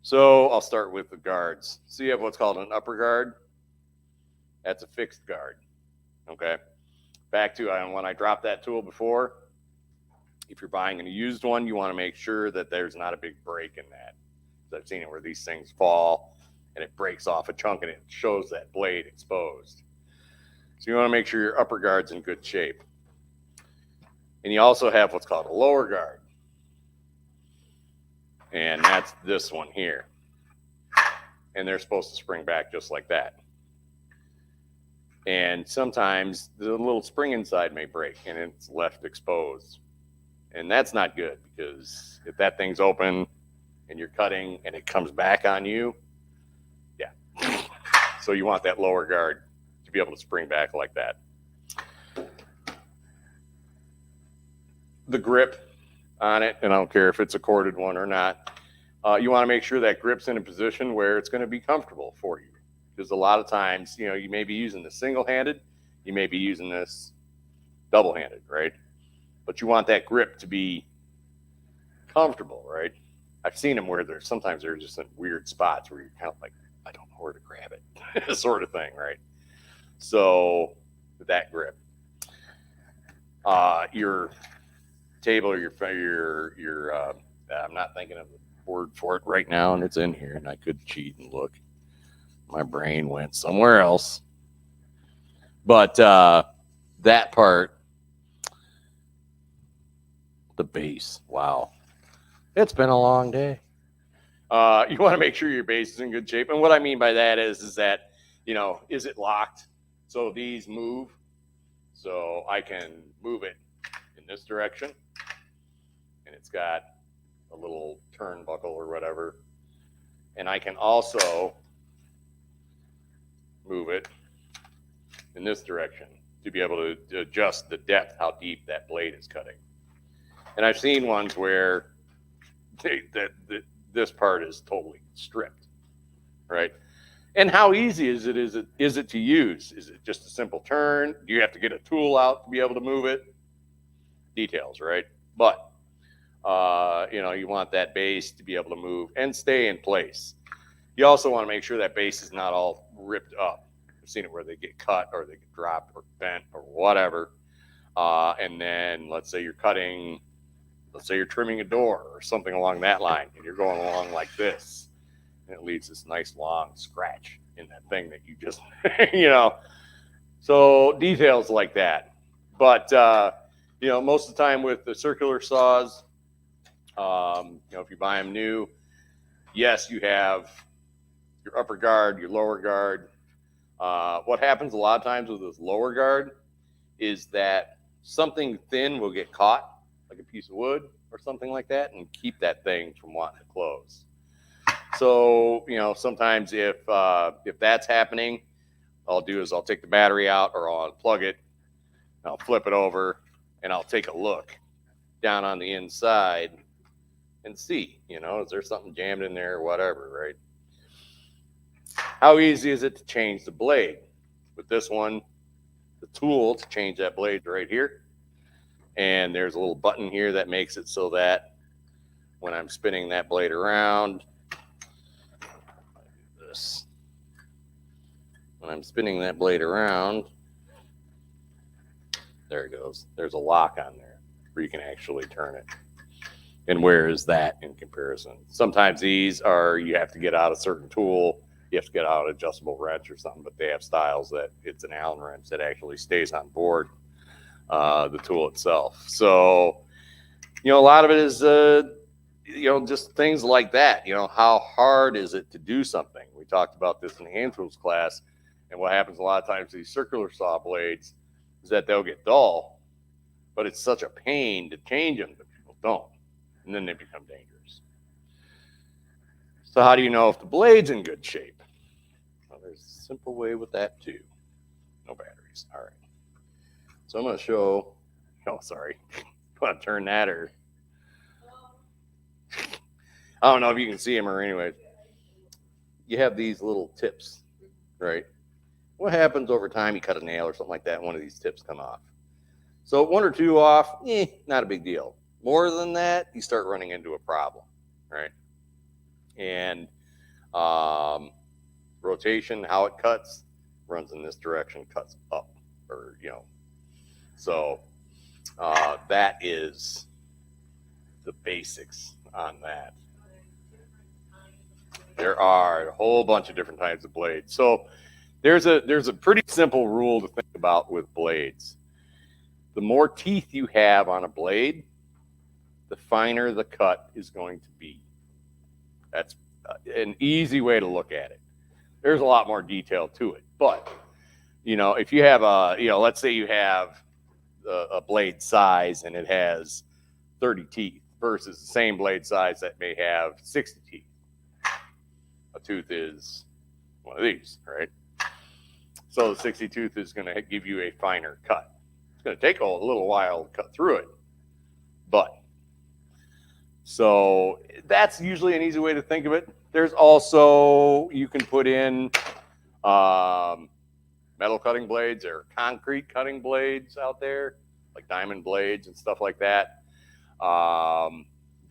So I'll start with the guards. So you have what's called an upper guard. That's a fixed guard. Okay. Back to when I dropped that tool before, if you're buying a used one, you want to make sure that there's not a big break in that. I've seen it where these things fall and it breaks off a chunk and it shows that blade exposed. So you want to make sure your upper guard's in good shape. And you also have what's called a lower guard. And that's this one here. And they're supposed to spring back just like that. And sometimes the little spring inside may break and it's left exposed. And that's not good, because if that thing's open and you're cutting and it comes back on you, yeah. So you want that lower guard to be able to spring back like that. The grip on it, and I don't care if it's a corded one or not, you want to make sure that grip's in a position where it's going to be comfortable for you. Because a lot of times, you may be using this single-handed, you may be using this double-handed, right? But you want that grip to be comfortable, right? I've seen them where sometimes they're just in weird spots where you're kind of like, I don't know where to grab it, sort of thing, right? So that grip, your table, or your I'm not thinking of the word for it right now, and it's in here, and I could cheat and look. My brain went somewhere else. But that part, the base, wow. It's been a long day. You want to make sure your base is in good shape. And what I mean by that is that, is it locked? So these move. So I can move it in this direction. And it's got a little turnbuckle or whatever. And I can also move it in this direction to be able to adjust the depth, how deep that blade is cutting. And I've seen ones where this part is totally stripped, right? And how easy is it to use? Is it just a simple turn? Do you have to get a tool out to be able to move it? Details, right? But you want that base to be able to move and stay in place. You also want to make sure that base is not all ripped up. I've seen it where they get cut or they get dropped or bent or whatever. And then let's say you're trimming a door or something along that line, and you're going along like this, and it leaves this nice long scratch in that thing that you just, So details like that. But, most of the time with the circular saws, if you buy them new, yes, you have your upper guard, your lower guard. What happens a lot of times with this lower guard is that something thin will get caught, like a piece of wood or something like that, and keep that thing from wanting to close. So, sometimes if that's happening, all I'll do is I'll take the battery out or I'll unplug it, and I'll flip it over, and I'll take a look down on the inside and see, is there something jammed in there or whatever, right? How easy is it to change the blade? With this one, the tool to change that blade right here. And there's a little button here that makes it so that when I'm spinning that blade around, when I'm spinning that blade around, there it goes. There's a lock on there where you can actually turn it. And where is that in comparison? Sometimes these are, you have to get out a certain tool. You have to get out an adjustable wrench or something, but they have styles that it's an Allen wrench that actually stays on board the tool itself. So, a lot of it is, just things like that. How hard is it to do something? We talked about this in the hand tools class. And what happens a lot of times with these circular saw blades is that they'll get dull, but it's such a pain to change them that people don't. And then they become dangerous. So how do you know if the blade's in good shape? Well, there's a simple way with that too. No batteries. All right. So I'm going to show, sorry. Want to turn that or, I don't know if you can see them or anyways. You have these little tips, right? What happens over time? You cut a nail or something like that, and one of these tips come off. So one or two off, not a big deal. More than that, you start running into a problem, right? And rotation, how it cuts, runs in this direction, cuts up, or So that is the basics on that. There are a whole bunch of different types of blades. So there's a pretty simple rule to think about with blades. The more teeth you have on a blade, the finer the cut is going to be. That's an easy way to look at it. There's a lot more detail to it, but if you have let's say you have a blade size and it has 30 teeth versus the same blade size that may have 60 teeth. A tooth is one of these, right? So the 60 tooth is going to give you a finer cut. It's going to take a little while to cut through it, but so that's usually an easy way to think of it. There's also, you can put in metal cutting blades or concrete cutting blades out there, like diamond blades and stuff like that.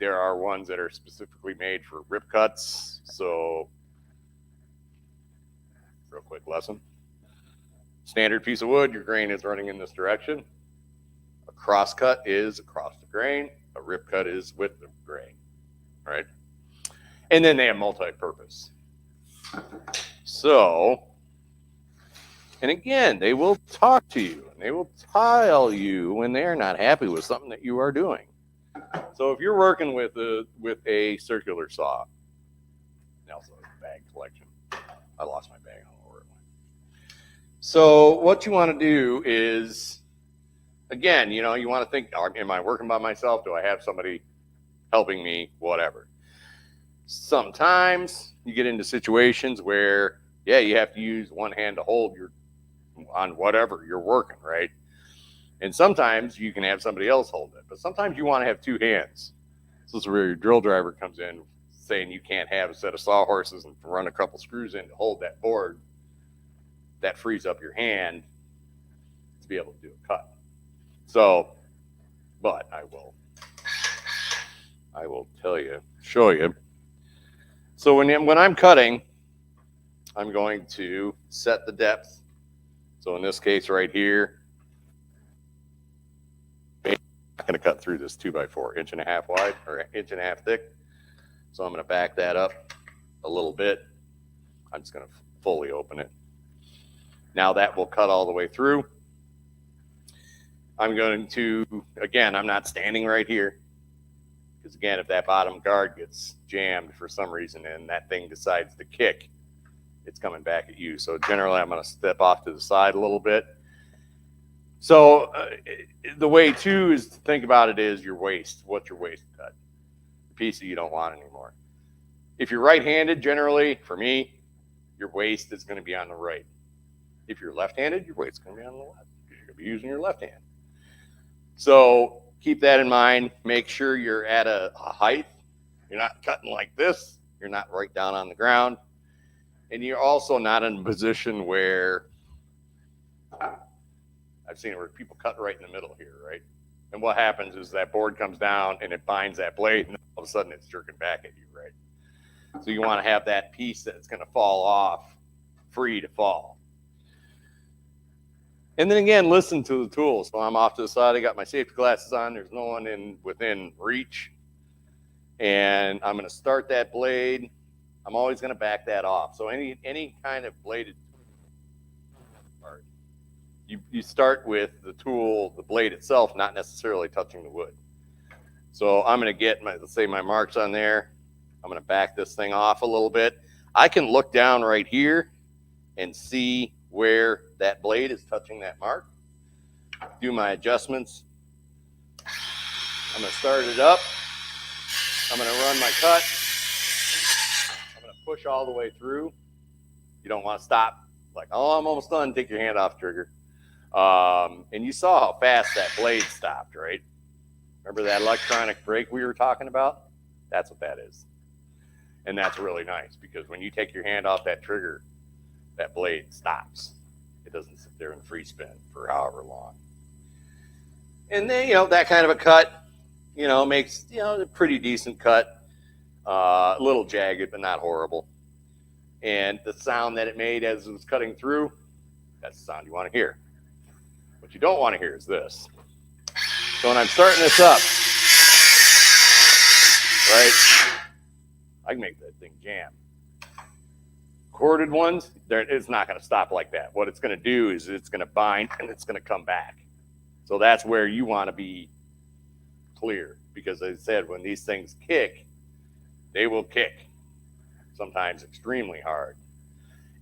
There are ones that are specifically made for rip cuts. So, real quick lesson. Standard piece of wood, your grain is running in this direction. A cross cut is across the grain. A rip cut is with the grain, right? And then they have multi-purpose. So, and again, they will talk to you and they will tell you when they're not happy with something that you are doing. So if you're working with a circular saw, also a bag collection. I lost my bag. I don't know where it went. So what you want to do is, again, you want to think, am I working by myself? Do I have somebody helping me? Whatever. Sometimes you get into situations where, you have to use one hand to hold on whatever you're working, right? And sometimes you can have somebody else hold it, but sometimes you want to have two hands So this is where your drill driver comes in saying you can't have a set of sawhorses and run a couple screws in to hold that board. That frees up your hand to be able to do a cut. So, but I will show you. So when I'm cutting, I'm going to set the depth. So in this case right here, I'm not going to cut through this 2x4, 1.5 wide or 1.5 thick. So I'm going to back that up a little bit. I'm just going to fully open it. Now that will cut all the way through. I'm going to, again, I'm not standing right here. Because again, if that bottom guard gets jammed for some reason and that thing decides to kick, it's coming back at you. So generally I'm going to step off to the side a little bit. So the way too is to think about it is your waist. What's your waist cut? The piece that you don't want anymore. If you're right-handed, generally, for me, your waist is going to be on the right. If you're left-handed, your waist is going to be on the left because you're going to be using your left hand. So keep that in mind. Make sure you're at a height. You're not cutting like this. You're not right down on the ground. And you're also not in a position where I've seen it where people cut right in the middle here, right? And what happens is that board comes down and it binds that blade, and all of a sudden it's jerking back at you, right? So you want to have that piece that's going to fall off free to fall. And then again, listen to the tool. So I'm off to the side. I got my safety glasses on. There's no one within reach. And I'm going to start that blade. I'm always going to back that off. So any kind of bladed part, you start with the tool, the blade itself, not necessarily touching the wood. So I'm going to get let's say my marks on there. I'm going to back this thing off a little bit. I can look down right here and see where that blade is touching that mark. Do my adjustments. I'm going to start it up. I'm going to run my cut. I'm going to push all the way through. You don't want to stop. Like, oh, I'm almost done. Take your hand off the trigger. And you saw how fast that blade stopped, right? Remember that electronic brake we were talking about? That's what that is. And that's really nice because when you take your hand off that trigger, that blade stops. It doesn't sit there in free spin for however long. And then, that kind of a cut, makes, a pretty decent cut. A little jagged, but not horrible. And the sound that it made as it was cutting through, that's the sound you want to hear. What you don't want to hear is this. So when I'm starting this up, right, I can make that thing jam. Corded ones, it's not going to stop like that. What it's going to do is it's going to bind and it's going to come back. So that's where you want to be clear because as I said, when these things kick, they will kick, sometimes extremely hard.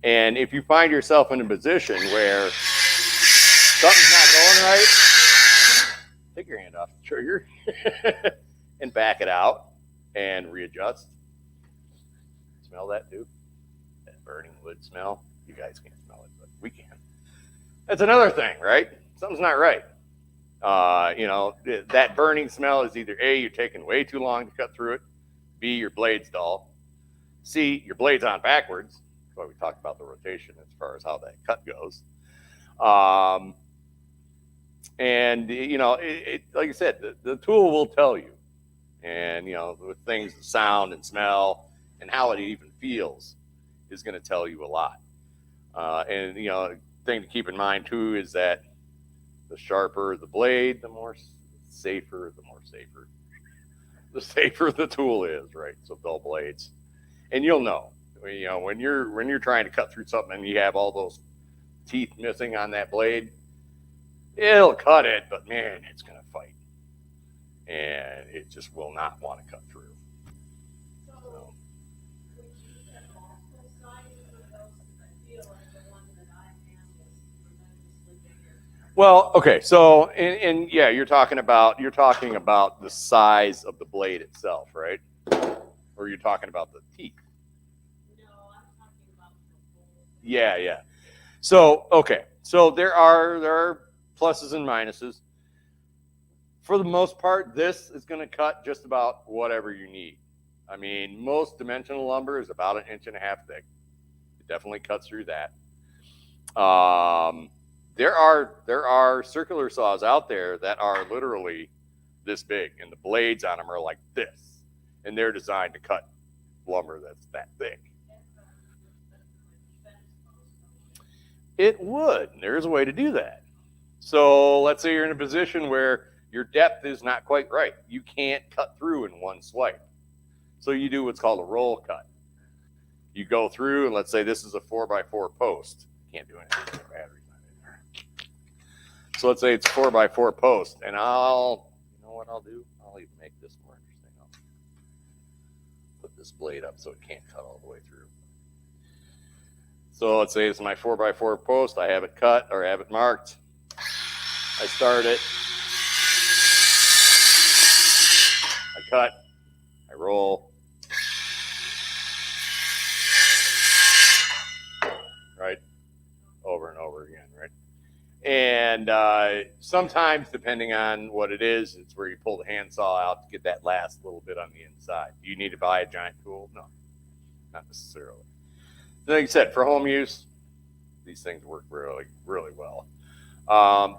And if you find yourself in a position where something's not going right, take your hand off the trigger and back it out and readjust. Smell that too? That burning wood smell. You guys can't smell it, but we can. That's another thing, right? Something's not right. That burning smell is either A, you're taking way too long to cut through it, B, your blade's dull, C, your blade's on backwards. That's why we talked about the rotation as far as how that cut goes. Like I said, the tool will tell you. And, with things, the sound and smell and how it even feels is going to tell you a lot. The thing to keep in mind, too, is that the sharper the blade, the more safer. The safer the tool is, right? So dull blades. And you'll know, when you're trying to cut through something and you have all those teeth missing on that blade, it'll cut it, but man, it's going to fight. And it just will not want to cut through. So, would you get multiple sizes of those? I feel like the one that I have is tremendously bigger. Well, okay, so and yeah, you're talking about the size of the blade itself, right? Or you're talking about the teeth? No, I'm talking about the whole thing. Yeah. So okay, so there are pluses and minuses. For the most part, this is going to cut just about whatever you need. I mean, most dimensional lumber is about 1.5 inches thick. It definitely cuts through that. There are circular saws out there that are literally this big, and the blades on them are like this, and they're designed to cut lumber that's that thick. It would. There's a way to do that. So let's say you're in a position where your depth is not quite right. You can't cut through in one swipe. So you do what's called a roll cut. You go through, and let's say this is a 4x4 post. Can't do anything with the batteries not in there. So let's say it's a 4x4 post, and you know what I'll do? I'll even make this more interesting. I'll put this blade up so it can't cut all the way through. So let's say it's my 4x4 post. I have it cut or have it marked. I start it. I cut. I roll. Right? Over and over again, right? And sometimes, depending on what it is, it's where you pull the handsaw out to get that last little bit on the inside. Do you need to buy a giant tool? No, not necessarily. Like I said, for home use, these things work really, really well.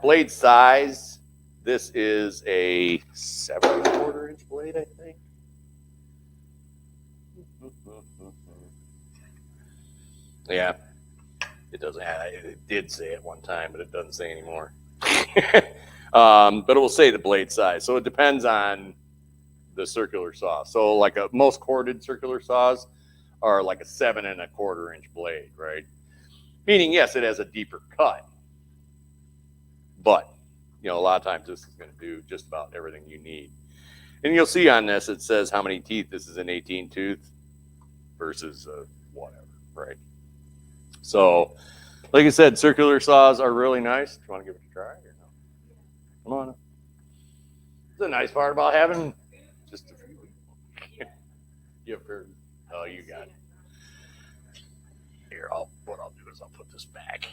Blade size, this is a 7.25 inch blade, I think. Yeah, it doesn't. It did say at one time, but it doesn't say anymore. But it will say the blade size. So it depends on the circular saw. So like most corded circular saws are like a 7.25 inch blade, right? Meaning, yes, it has a deeper cut, but a lot of times this is going to do just about everything you need. And you'll see on this, it says how many teeth. This is an 18 tooth versus whatever, right? So, like I said, circular saws are really nice. Do you want to give it a try or no? Come on. It's a nice part about having just a few. You got it. Here, what I'll do is I'll put this back.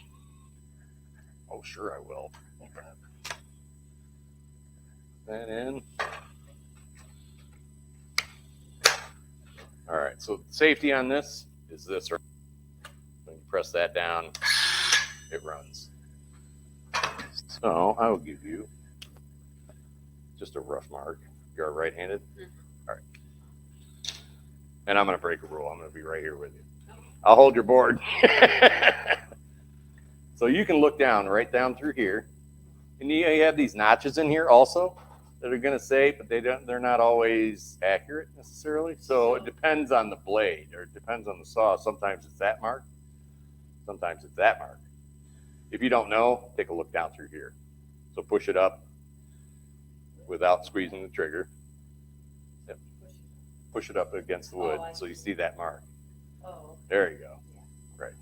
Oh, sure I will. That in. All right, so safety on this is this. When you press that down, it runs. So I will give you just a rough mark. You're right-handed? Mm-hmm. All right. And I'm going to break a rule. I'm going to be right here with you. I'll hold your board. So you can look down, right down through here. And you have these notches in here also that are going to say, but they're not always accurate necessarily. So it depends on the blade, or it depends on the saw. Sometimes it's that mark. Sometimes it's that mark. If you don't know, take a look down through here. So push it up without squeezing the trigger. Yep. Push it up against the wood so you see that mark. Oh. There you go. Yeah. Right.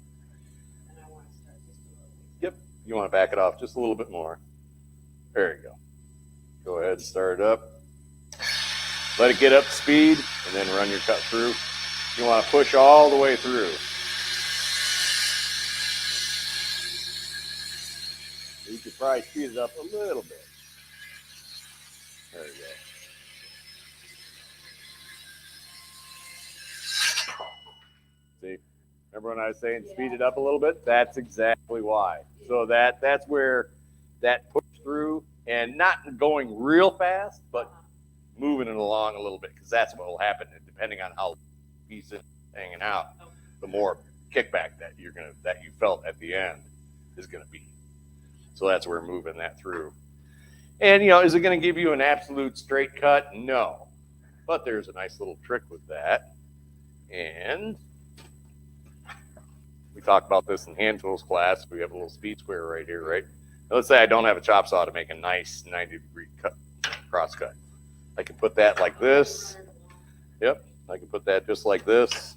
And I want to start just a little bit. Yep. You want to back it off just a little bit more. There you go. Go ahead and start it up. Let it get up to speed, and then run your cut through. You want to push all the way through. You could probably speed it up a little bit. There you go. See, remember when I was saying speed it up a little bit? That's exactly why. So that's where that push through, and not going real fast, but moving it along a little bit, because that's what will happen. And depending on how piece is hanging out, the more kickback that you felt at the end is going to be. So that's where moving that through. And is it going to give you an absolute straight cut? No, but there's a nice little trick with that. And we talked about this in hand tools class. We have a little speed square right here, right? Now, let's say I don't have a chop saw to make a nice 90-degree cut, cross cut. I can put that like this. Yep, I can put that just like this.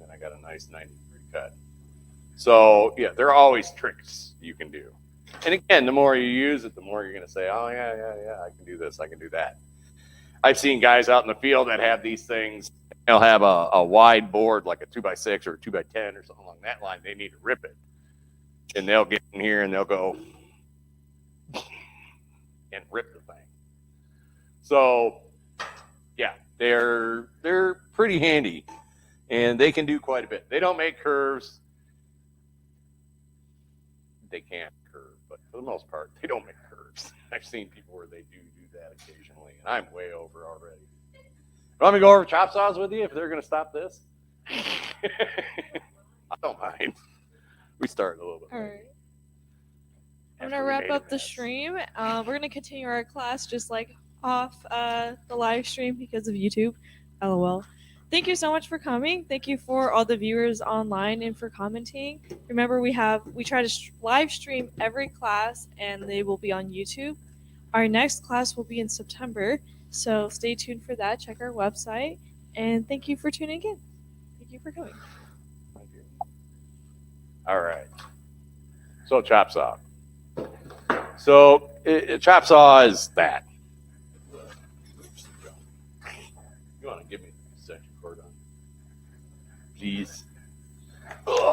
And I got a nice 90-degree cut. So yeah, there are always tricks you can do. And again, the more you use it, the more you're going to say, oh yeah, I can do this, I can do that. I've seen guys out in the field that have these things. They'll have a wide board, like a 2x6 or a 2x10 or something along that line. They need to rip it. And they'll get in here and they'll go and rip the thing. So, yeah, they're pretty handy. And they can do quite a bit. They don't make curves. They can't curve, but for the most part, they don't make curves. I've seen people where they do that occasionally, and I'm way over already. Want me to go over chop saws with you if they're going to stop this? I don't mind. We started a little bit. All late. right. I'm After gonna we wrap made a up the mess. stream. We're gonna continue our class just like off the live stream because of YouTube. LOL. Thank you so much for coming. Thank you for all the viewers online and for commenting. Remember, we try to live stream every class, and they will be on YouTube. Our next class will be in September, so stay tuned for that. Check our website, and thank you for tuning in. Thank you for coming. Thank you. All right. So chop saw. So a chop saw is that. You want to give me the extension cord on? Please. Ugh.